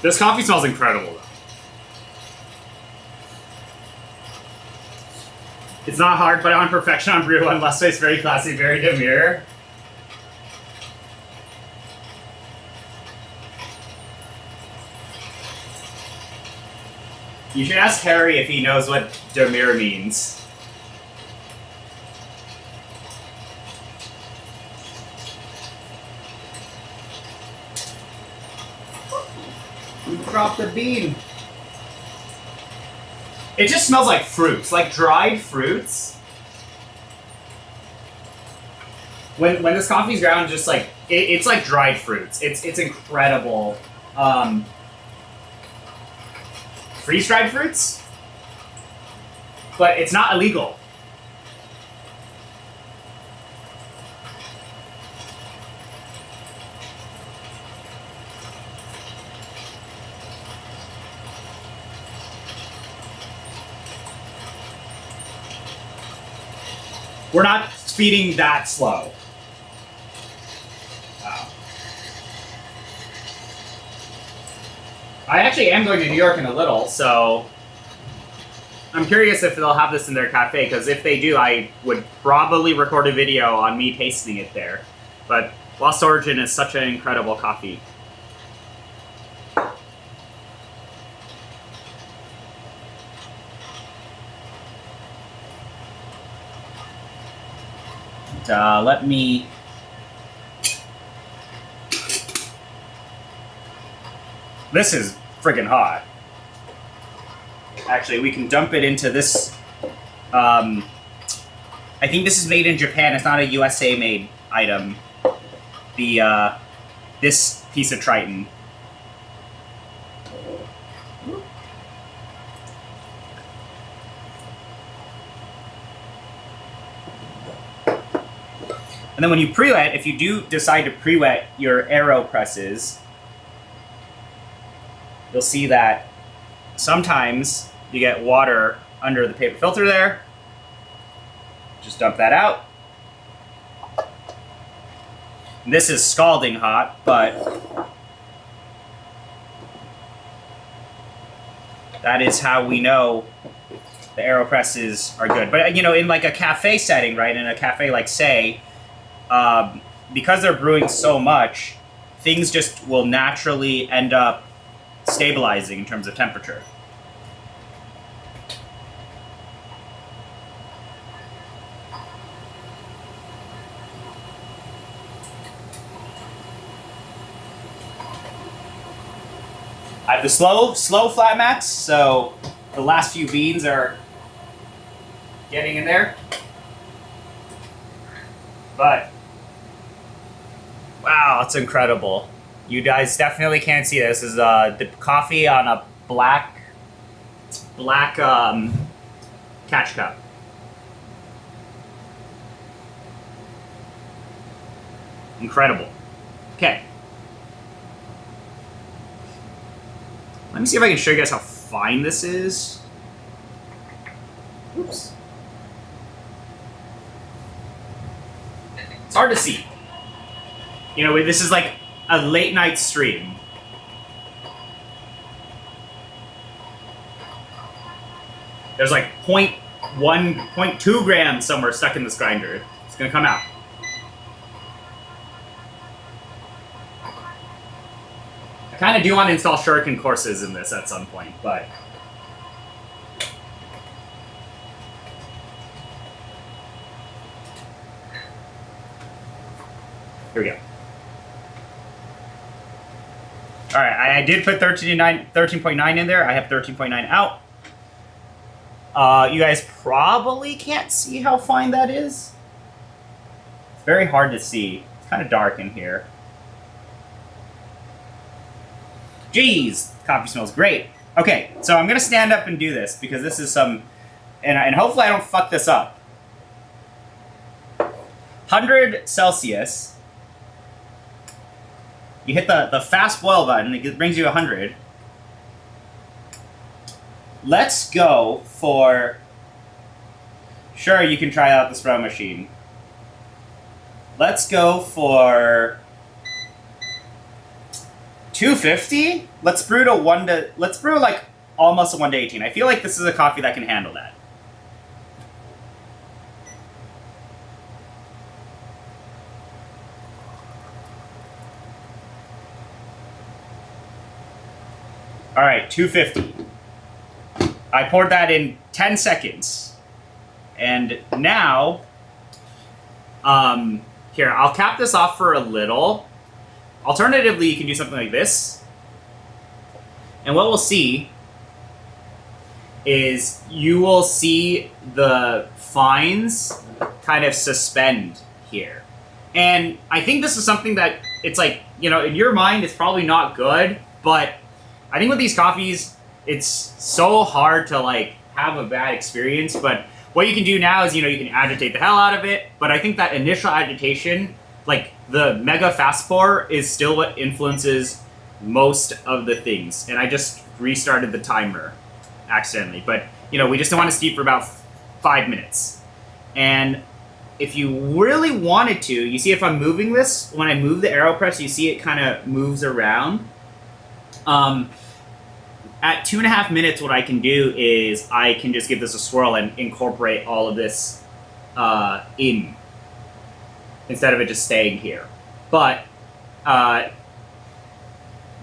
This coffee smells incredible, though. It's not hard, but on perfection on brew one. Less space, very classy, very demure. You should ask Harry if he knows what demure means. You dropped the bean. It just smells like fruits, like dried fruits. When this coffee's ground, just like it's like dried fruits. It's incredible. Freeze-dried fruits, but it's not illegal. We're not speeding that slow. Wow. I actually am going to New York in a little, so I'm curious if they'll have this in their cafe, because if they do, I would probably record a video on me tasting it there. But Lost Origin is such an incredible coffee. Let me... This is friggin' hot. Actually, we can dump it into this... I think this is made in Japan. It's not a USA-made item. This piece of Triton. And then when you pre-wet, if you do decide to pre-wet your AeroPresses, you'll see that sometimes you get water under the paper filter there. Just dump that out. And this is scalding hot, but that is how we know the AeroPresses are good. But you know, in like a cafe setting, right? In a cafe like Say, because they're brewing so much, things just will naturally end up stabilizing in terms of temperature. I have the slow flat mats, so the last few beans are getting in there. But wow, it's incredible. You guys definitely can't see this. This is the coffee on a black catch cup. Incredible. Okay. Let me see if I can show you guys how fine this is. Oops. It's hard to see. You know, this is like a late night stream. There's like 0.2 grams somewhere stuck in this grinder. It's gonna come out. I kind of do want to install shuriken courses in this at some point, but here we go. All right, I did put 13.9 in there. I have 13.9 out. You guys probably can't see how fine that is. It's very hard to see. It's kind of dark in here. Jeez, coffee smells great. Okay, so I'm gonna stand up and do this because this is some, and hopefully I don't fuck this up. 100 Celsius. You hit the fast boil button, it brings you 100. Let's go for, sure, you can try out the espresso machine. Let's go for 250. Let's brew like almost a 1 to 18. I feel like this is a coffee that can handle that. All right, 250. I poured that in 10 seconds. And now, here, I'll cap this off for a little. Alternatively, you can do something like this. And what we'll see is you will see the fines kind of suspend here. And I think this is something that it's like, you know, in your mind it's probably not good, but I think with these coffees, it's so hard to like have a bad experience. But what you can do now is, you know, you can agitate the hell out of it. But I think that initial agitation, like the mega fast pour, is still what influences most of the things. And I just restarted the timer accidentally. But, you know, we just don't want to steep for about 5 minutes. And if you really wanted to, you see if I'm moving this, when I move the AeroPress, you see it kind of moves around. At 2.5 minutes, what I can do is I can just give this a swirl and incorporate all of this in, instead of it just staying here. But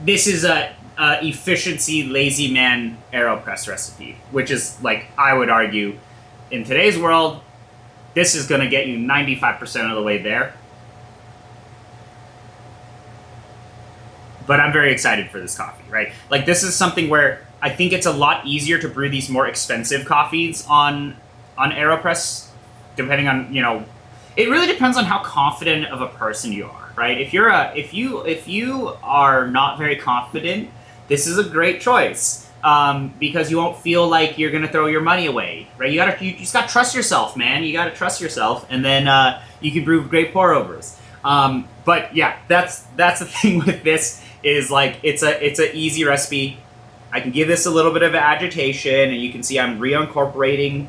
this is a efficiency lazy man AeroPress recipe, which is, like, I would argue, in today's world, this is going to get you 95% of the way there. But I'm very excited for this coffee, right? Like, this is something where I think it's a lot easier to brew these more expensive coffees on AeroPress, depending on, you know, it really depends on how confident of a person you are, right? If you are not very confident, this is a great choice, because you won't feel like you're gonna throw your money away, right? You just gotta trust yourself, man. You gotta trust yourself, and then you can brew great pour overs. But yeah, that's the thing with this. Is like it's a easy recipe. I can give this a little bit of agitation, and you can see I'm reincorporating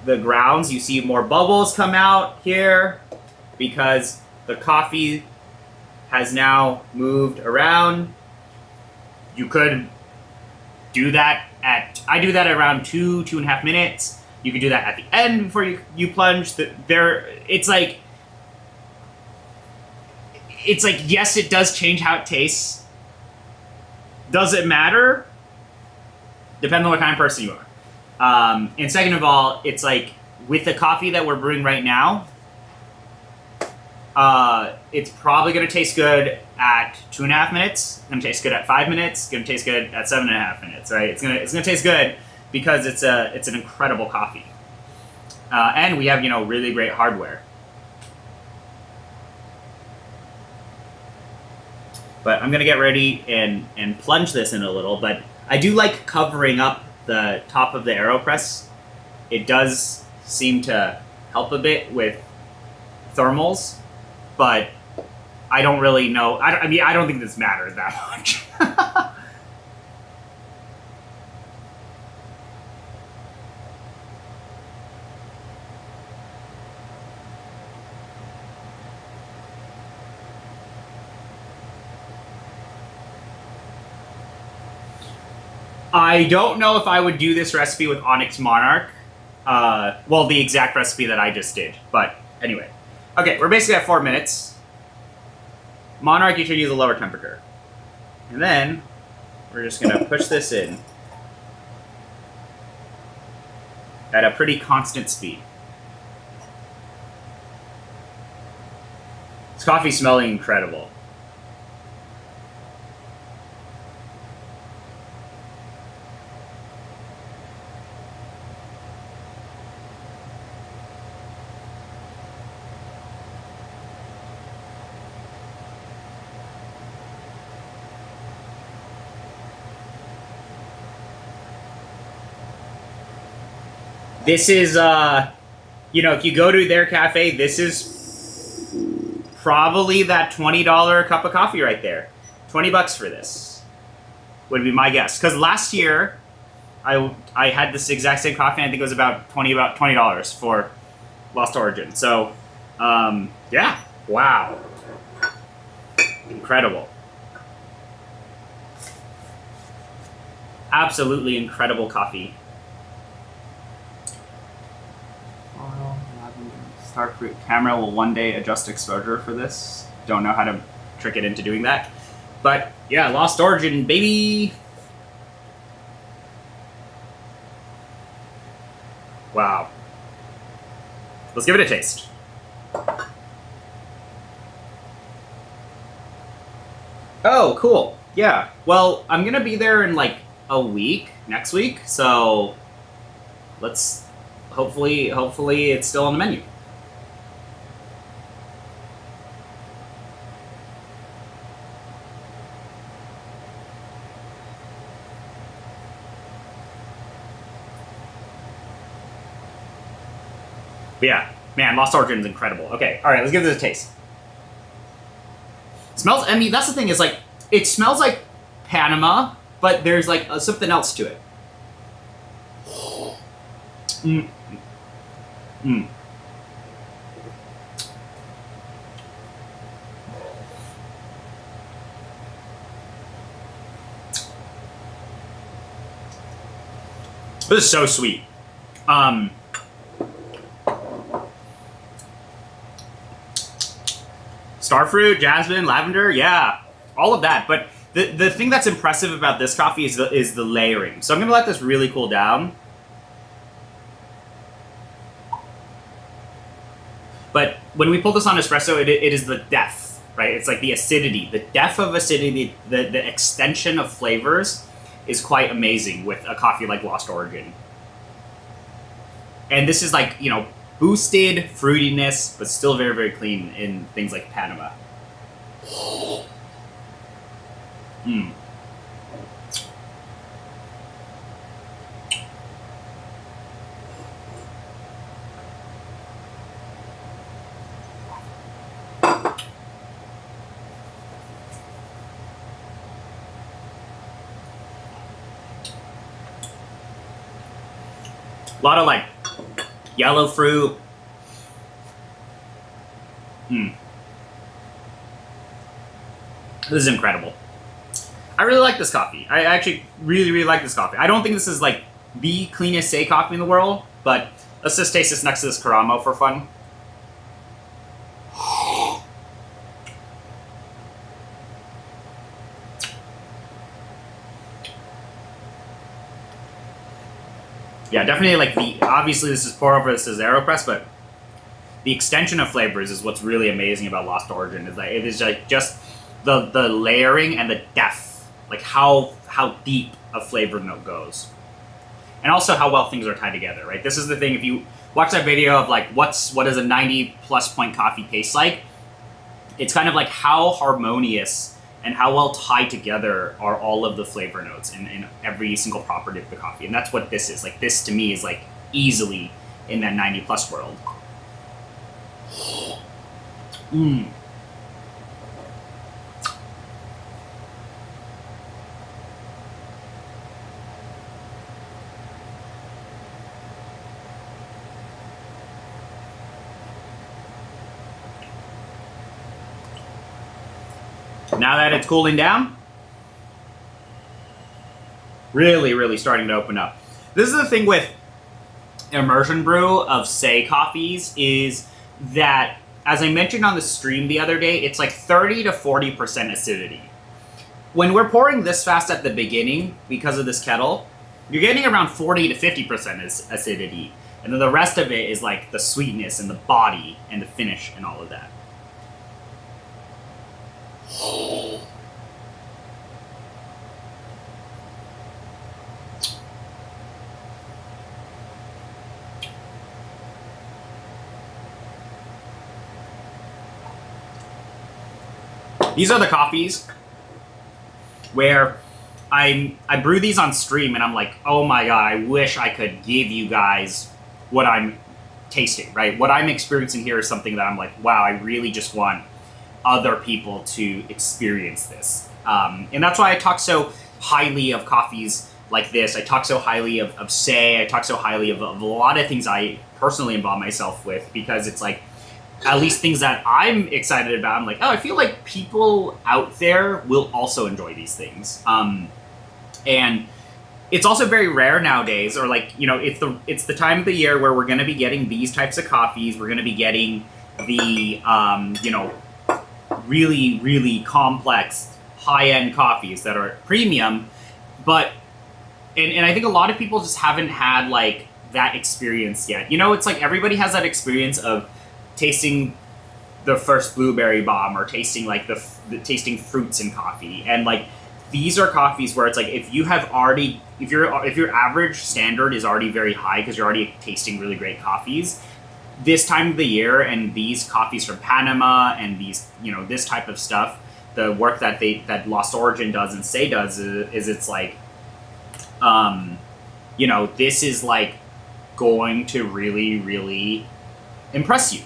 the grounds. You see more bubbles come out here because the coffee has now moved around. You could do that I do that around 2.5 minutes. You could do that at the end before you plunge. It's like, yes, it does change how it tastes. Does it matter? Depends on what kind of person you are. And second of all, it's like, with the coffee that we're brewing right now, it's probably going to taste good at 2.5 minutes. It's going to taste good at 5 minutes. It's going to taste good at 7.5 minutes. Right? It's going to taste good because it's an incredible coffee, and we have, you know, really great hardware. But I'm going to get ready and plunge this in a little. But I do like covering up the top of the AeroPress. It does seem to help a bit with thermals, but I don't really know. I don't think this matters that much. I don't know if I would do this recipe with Onyx Monarch. Well, the exact recipe that I just did. But anyway. Okay, we're basically at 4 minutes. Monarch, you should use a lower temperature. And then we're just going to push this in at a pretty constant speed. This coffee's smelling incredible. This is, you know, if you go to their cafe, this is probably that $20 cup of coffee right there. $20 for this would be my guess. Because last year, I had this exact same coffee, and I think it was about $20 for Lost Origin. So, yeah, wow, incredible, absolutely incredible coffee. Starfruit camera will one day adjust exposure for this. Don't know how to trick it into doing that. But yeah, Lost Origin, baby! Wow. Let's give it a taste. Oh, cool. Yeah. Well, I'm gonna be there in like a week, next week. So let's hopefully it's still on the menu. But yeah, man, Lost Origin is incredible. Okay, all right, let's give this a taste. It smells. I mean, that's the thing is like it smells like Panama, but there's like something else to it. Mm. Mm. This is so sweet. Starfruit, jasmine, lavender, yeah, all of that. But the thing that's impressive about this coffee is the layering. So I'm gonna let this really cool down. But when we pull this on espresso, it is the depth, right? It's like the acidity, the depth of acidity, the extension of flavors is quite amazing with a coffee like Lost Origin. And this is like, you know, boosted fruitiness, but still very, very clean in things like Panama. Mm. A lot of like yellow fruit. This is incredible. I really like this coffee. I actually really, really like this coffee. I don't think this is like the cleanest say coffee in the world, but let's just taste this next to this Karamo for fun. Yeah, definitely like obviously this is pour over, this is AeroPress, but the extension of flavors is what's really amazing about Lost Origin. Is that it is like just the layering and the depth, like how deep a flavor note goes, and also how well things are tied together. Right, this is the thing. If you watch that video of like what does a 90+ point coffee taste like, it's kind of like how harmonious and how well tied together are all of the flavor notes in every single property of the coffee, and that's what this is. Like this to me is like easily in that 90+ world. Mm. Now that it's cooling down, really starting to open up. This is the thing with immersion brew of say coffees is that, as I mentioned on the stream the other day, it's like 30 to 40% acidity. When we're pouring this fast at the beginning, because of this kettle, you're getting around 40 to 50% acidity. And then the rest of it is like the sweetness and the body and the finish and all of that. These are the coffees where I brew these on stream and I'm like, oh my god, I wish I could give you guys what I'm tasting, right? What I'm experiencing here is something that I'm like, wow, I really just want other people to experience this. And that's why I talk so highly of coffees like this. I talk so highly of Say. I talk so highly of a lot of things I personally involve myself with, because it's like, at least things that I'm excited about, I'm like, oh, I feel like people out there will also enjoy these things. And it's also very rare nowadays, or like, you know, it's the time of the year where we're going to be getting these types of coffees. We're going to be getting the, you know, really, really complex high-end coffees that are premium. But, and I think a lot of people just haven't had like that experience yet. You know, it's like everybody has that experience of tasting the first blueberry bomb, or tasting like the tasting fruits in coffee, and like these are coffees where it's like if you have already if your average standard is already very high because you're already tasting really great coffees, this time of the year and these coffees from Panama and these, this type of stuff, the work that Lost Origin does and Say does is it's like, this is like going to really, really impress you.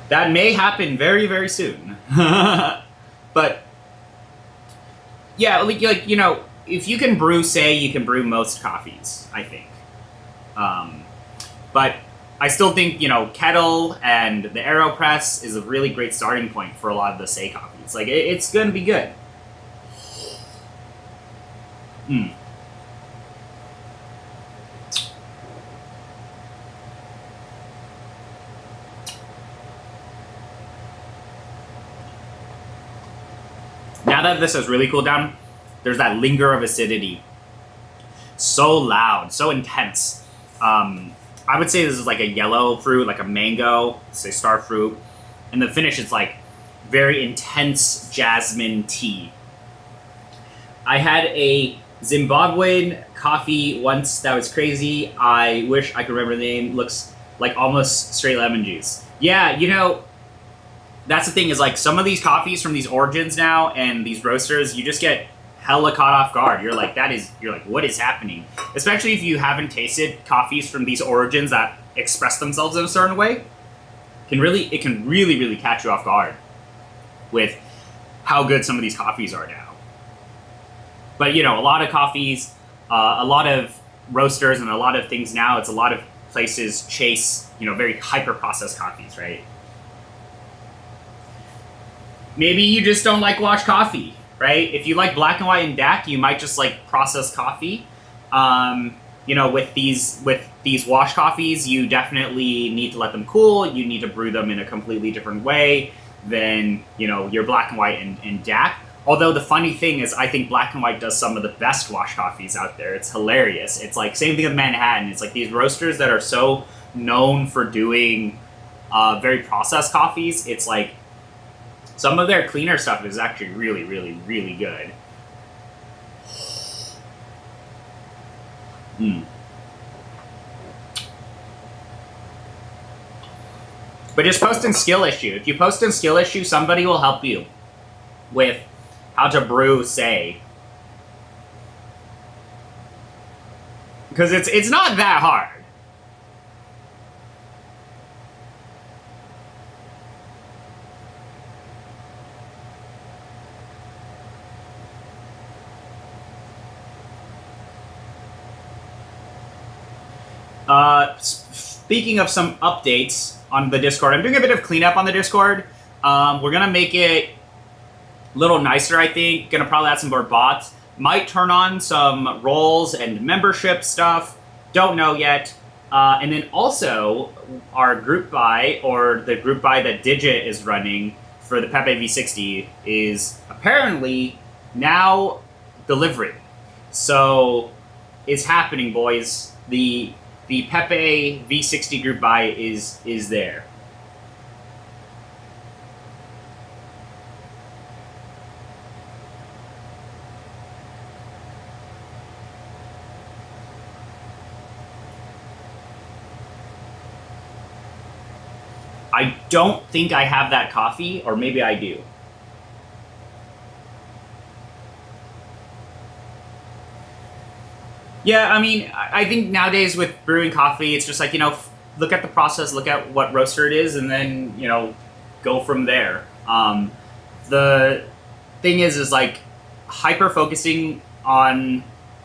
That may happen very, very soon. But yeah, if you can brew Say, you can brew most coffees, I think. But I still think, Kettle and the AeroPress is a really great starting point for a lot of the Say coffees. Like, it's going to be good. Now that this has really cooled down, there's that linger of acidity. So loud, so intense. I would say this is like a yellow fruit, like a mango, say star fruit. And the finish is like very intense jasmine tea. I had a Zimbabwean coffee once that was crazy. I wish I could remember the name. Looks like almost straight lemon juice. Yeah, that's the thing is like some of these coffees from these origins now and these roasters, you just get hella caught off guard. You're like, what is happening? Especially if you haven't tasted coffees from these origins that express themselves in a certain way. It can really, really catch you off guard with how good some of these coffees are now. But a lot of coffees, a lot of roasters and a lot of things now, it's a lot of places chase, very hyper processed coffees, right? Maybe you just don't like washed coffee, right? If you like black and white and DAC, you might just like processed coffee. With these washed coffees, you definitely need to let them cool. You need to brew them in a completely different way than, your black and white and DAC. Although the funny thing is, I think black and white does some of the best washed coffees out there. It's hilarious. It's like, same thing with Manhattan. It's like these roasters that are so known for doing very processed coffees. It's like, some of their cleaner stuff is actually really, really, really good. But just post in skill issue. If you post in skill issue, somebody will help you with how to brew Say. Because it's not that hard. Speaking of some updates on the Discord, I'm doing a bit of cleanup on the Discord. We're gonna make it a little nicer, I think. Gonna probably add some more bots. Might turn on some roles and membership stuff. Don't know yet. And then also, our group buy, or the group buy that Digit is running for the Pepe V60 is apparently now delivering. So, it's happening, boys. The Pepe V60 group buy is there. I don't think I have that coffee, or maybe I do. Yeah, I mean, I think nowadays with brewing coffee, it's just like, look at the process, look at what roaster it is, and then, go from there. The thing is like, hyper focusing on,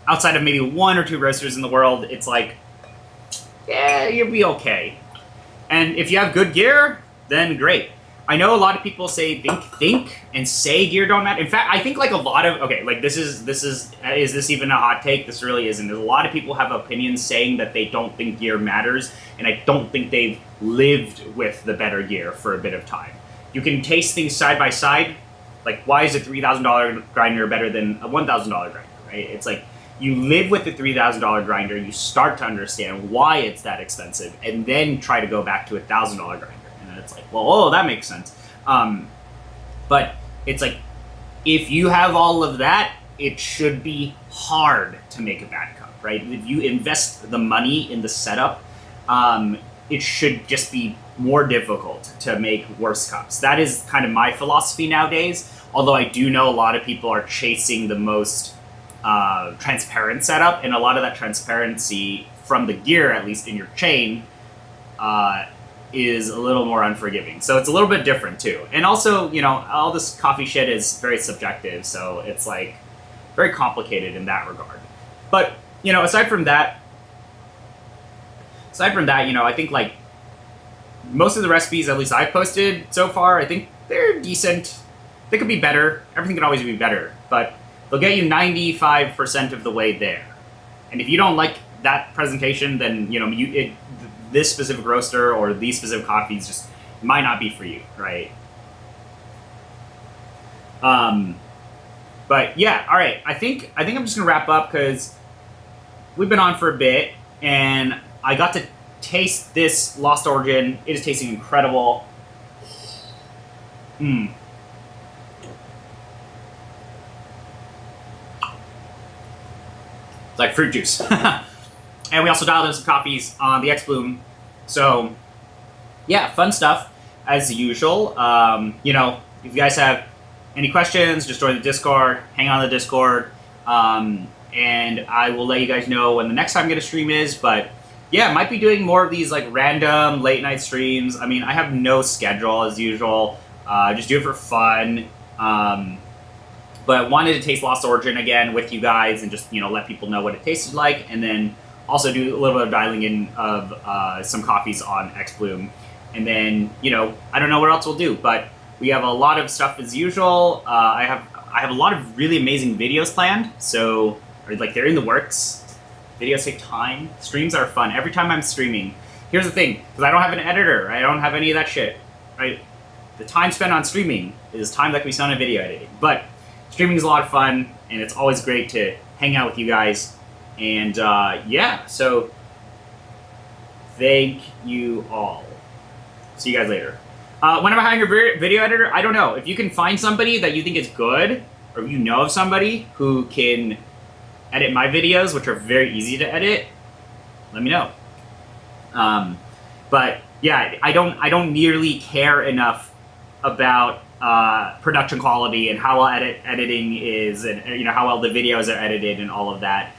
outside of maybe one or two roasters in the world, it's like, yeah, you'll be okay. And if you have good gear, then great. I know a lot of people say think and say gear don't matter. In fact, I think like a lot of, is this even a hot take? This really isn't. There's a lot of people have opinions saying that they don't think gear matters, and I don't think they've lived with the better gear for a bit of time. You can taste things side by side. Like, why is a $3,000 grinder better than a $1,000 grinder, right? It's like, you live with the $3,000 grinder, you start to understand why it's that expensive, and then try to go back to $1,000 grinder. And then it's like, well, oh, that makes sense. But it's like, if you have all of that, it should be hard to make a bad cup, right? If you invest the money in the setup, it should just be more difficult to make worse cups. That is kind of my philosophy nowadays, although I do know a lot of people are chasing the most transparent setup, and a lot of that transparency from the gear, at least in your chain, is a little more unforgiving. So it's a little bit different too. And also, you know, all this coffee shit is very subjective, so it's like very complicated in that regard. But, you know, aside from that, you know, I think like most of the recipes, at least I've posted so far, I think they're decent. They could be better. Everything could always be better, but they'll get you 95% of the way there. And if you don't like that presentation, then, you know, this specific roaster or these specific coffees just might not be for you, right? But yeah, all right. I think I'm just gonna wrap up because we've been on for a bit, and I got to taste this Lost Origin. It is tasting incredible. It's like fruit juice. And we also dialed in some coffees on the X-Bloom. So yeah, fun stuff as usual. You know, if you guys have any questions, just join the Discord, hang on the Discord, and I will let you guys know when the next time I'm gonna stream is. But yeah, I might be doing more of these like random late night streams. I mean, I have no schedule as usual. Just do it for fun. But wanted to taste Lost Origin again with you guys and just, you know, let people know what it tasted like, and then also do a little bit of dialing in of some coffees on X-Bloom. And then, you know, I don't know what else we'll do, but we have a lot of stuff as usual. I have a lot of really amazing videos planned, so, or like they're in the works. Videos take time. Streams are fun. Every time I'm streaming, here's the thing, because I don't have an editor, I don't have any of that shit, right? The time spent on streaming is time that can be spent on video editing. But streaming is a lot of fun, and it's always great to hang out with you guys. And yeah, so thank you all. See you guys later. When am I hiring a video editor? I don't know. If you can find somebody that you think is good, or you know of somebody who can edit my videos, which are very easy to edit, let me know. But yeah, I don't nearly care enough about production quality and how well editing is, and you know how well the videos are edited and all of that.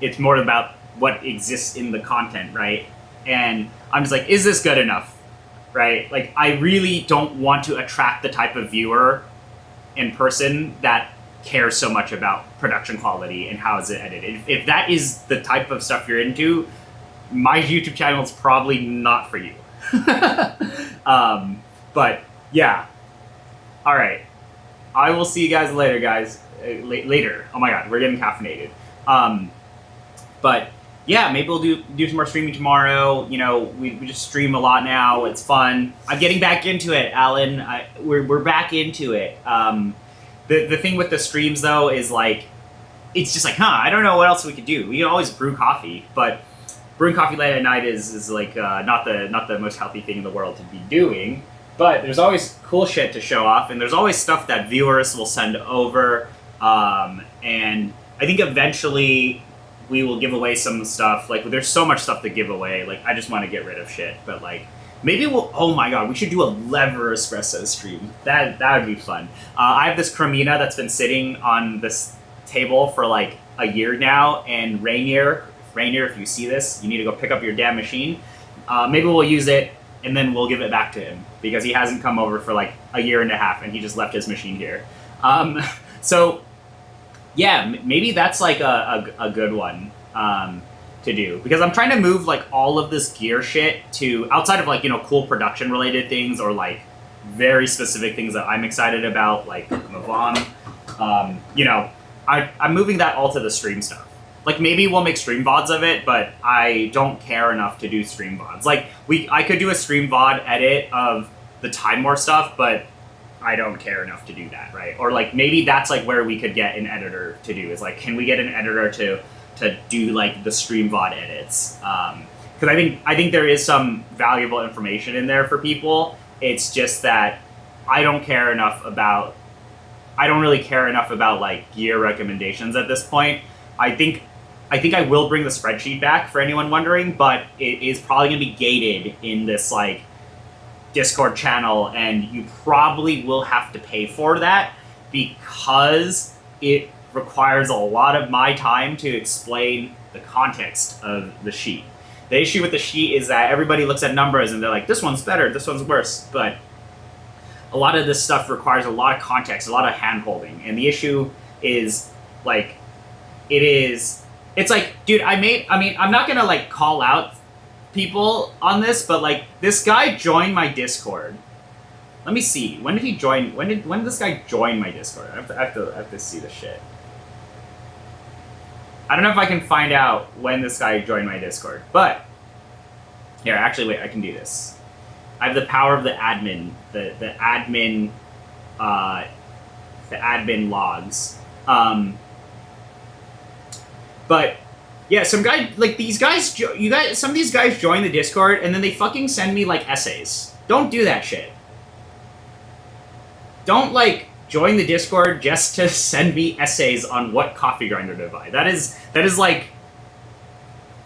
It's more about what exists in the content, right? And I'm just like, is this good enough, right? Like, I really don't want to attract the type of viewer in person that cares so much about production quality and how is it edited. If that is the type of stuff you're into, my YouTube channel is probably not for you. But yeah, all right. I will see you guys later, guys. Later. Oh my god, we're getting caffeinated. But yeah, maybe we'll do some more streaming tomorrow. You know, we just stream a lot now. It's fun. I'm getting back into it, Alan. We're back into it. The thing with the streams though is like, it's just like, I don't know what else we could do. We can always brew coffee, but brewing coffee late at night is like not the most healthy thing in the world to be doing. But there's always cool shit to show off, and there's always stuff that viewers will send over. And I think eventually we will give away some stuff. Like, there's so much stuff to give away. Like, I just want to get rid of shit. But like, maybe we'll. Oh my god, we should do a lever espresso stream. That would be fun. I have this Cremina that's been sitting on this table for like a year now, and Rainier, if you see this, you need to go pick up your damn machine. Maybe we'll use it, and then we'll give it back to him because he hasn't come over for like a year and a half, and he just left his machine here. So yeah, maybe that's like a good one to do, because I'm trying to move like all of this gear shit to outside of like, you know, cool production related things or like very specific things that I'm excited about, like Mavon. You know, I'm moving that all to the stream stuff. Like, maybe we'll make stream VODs of it, but I don't care enough to do stream VODs. Like, I could do a stream VOD edit of the Time War stuff, but I don't care enough to do that, right? Or like maybe that's like where we could get an editor to do is like, can we get an editor to do like the stream VOD edits? Because I think there is some valuable information in there for people. It's just that I don't really care enough about like gear recommendations at this point. I think I will bring the spreadsheet back for anyone wondering, but it is probably going to be gated in this like Discord channel, and you probably will have to pay for that because it requires a lot of my time to explain the context of the sheet. The issue with the sheet is that everybody looks at numbers and they're like, this one's better, this one's worse, but a lot of this stuff requires a lot of context, a lot of hand-holding, and the issue is like, it's like, dude, I'm not gonna like call out people on this, but like this guy joined my Discord. Let me see. When did he join? When did this guy join my Discord? I have to see the shit. I don't know if I can find out when this guy joined my Discord, but here, actually, wait, I can do this. I have the power of the admin, the admin logs. But yeah, some guy like these guys, some of these guys join the Discord and then they fucking send me like essays. Don't do that shit. Don't like join the Discord just to send me essays on what coffee grinder to buy. That is like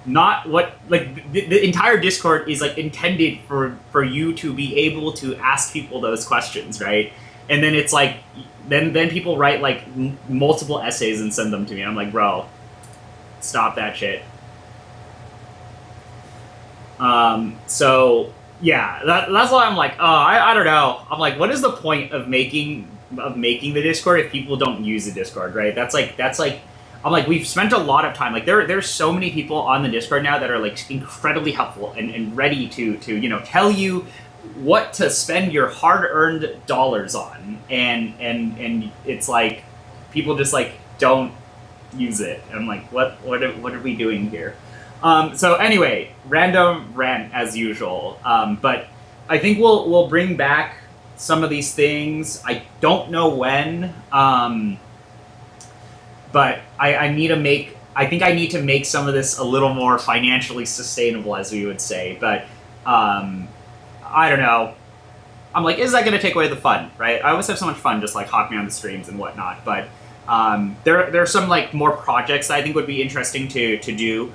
not what like the entire Discord is like intended for you to be able to ask people those questions, right? And then it's like then people write like multiple essays and send them to me. I'm like, bro, stop that shit. So yeah, that's why I'm like, oh, I don't know. I'm like, what is the point of making the Discord if people don't use the Discord, right? That's like I'm like, we've spent a lot of time. Like there's so many people on the Discord now that are like incredibly helpful and ready to you know tell you what to spend your hard-earned dollars on, and it's like people just like don't use it. I'm like, what are we doing here? So anyway, random rant as usual. But I think we'll bring back some of these things. I don't know when. But I need to make. I think I need to make some of this a little more financially sustainable, as we would say. But I don't know. I'm like, is that going to take away the fun, right? I always have so much fun just like hopping on the streams and whatnot. But there are some like more projects that I think would be interesting to do.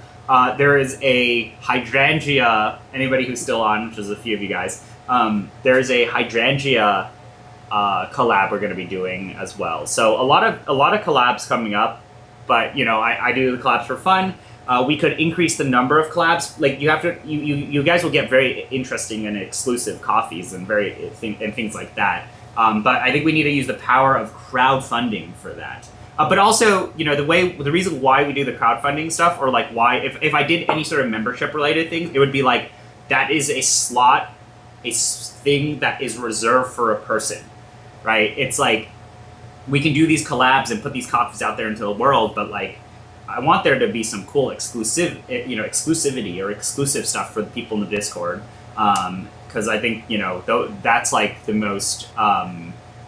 There is a hydrangea. Anybody who's still on, which is a few of you guys. There is a hydrangea collab we're going to be doing as well. So a lot of collabs coming up. But you know, I do the collabs for fun. We could increase the number of collabs. Like you guys will get very interesting and exclusive coffees and things like that. But I think we need to use the power of crowdfunding for that. But also, you know, the reason why we do the crowdfunding stuff, or like why, if I did any sort of membership related things, it would be like, that is a slot, a thing that is reserved for a person, right? It's like, we can do these collabs and put these coffees out there into the world, but like, I want there to be some cool exclusivity or exclusive stuff for the people in the Discord. Because I think, you know, that's like the most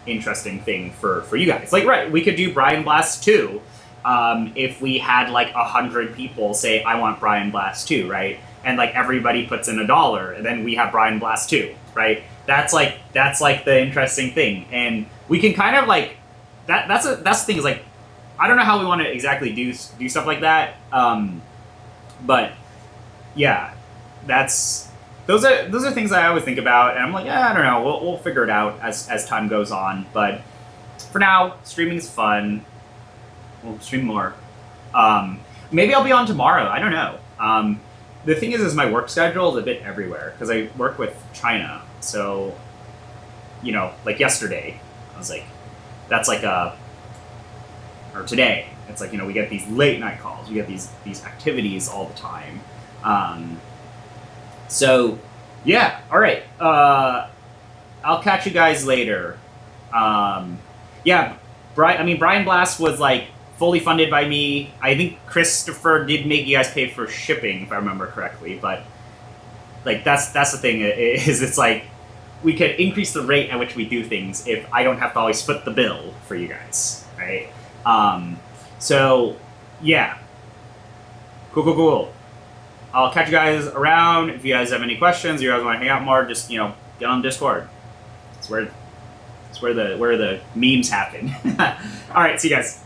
interesting thing for you guys. Like, right, we could do Brian Blast 2 if we had like 100 people say, I want Brian Blast 2, right? And like everybody puts in $1, and then we have Brian Blast 2, right? That's like the interesting thing. And we can kind of like, that's the thing is like, I don't know how we want to exactly do stuff like that. But yeah, those are things I always think about, and I'm like, yeah, I don't know. We'll figure it out as time goes on. But for now, streaming is fun. We'll stream more. Maybe I'll be on tomorrow. I don't know. The thing is my work schedule is a bit everywhere because I work with China. So, you know, like yesterday, I was like, that's like or today, it's like, you know, we get these late night calls. We get these activities all the time. So, yeah, all right. I'll catch you guys later. Yeah, Brian Blast was like fully funded by me. I think Christopher did make you guys pay for shipping, if I remember correctly. But like that's the thing is, it's like we could increase the rate at which we do things if I don't have to always foot the bill for you guys, right? So yeah, cool. I'll catch you guys around. If you guys have any questions, you guys want to hang out more, just get on Discord. It's where the memes happen. All right, see you guys.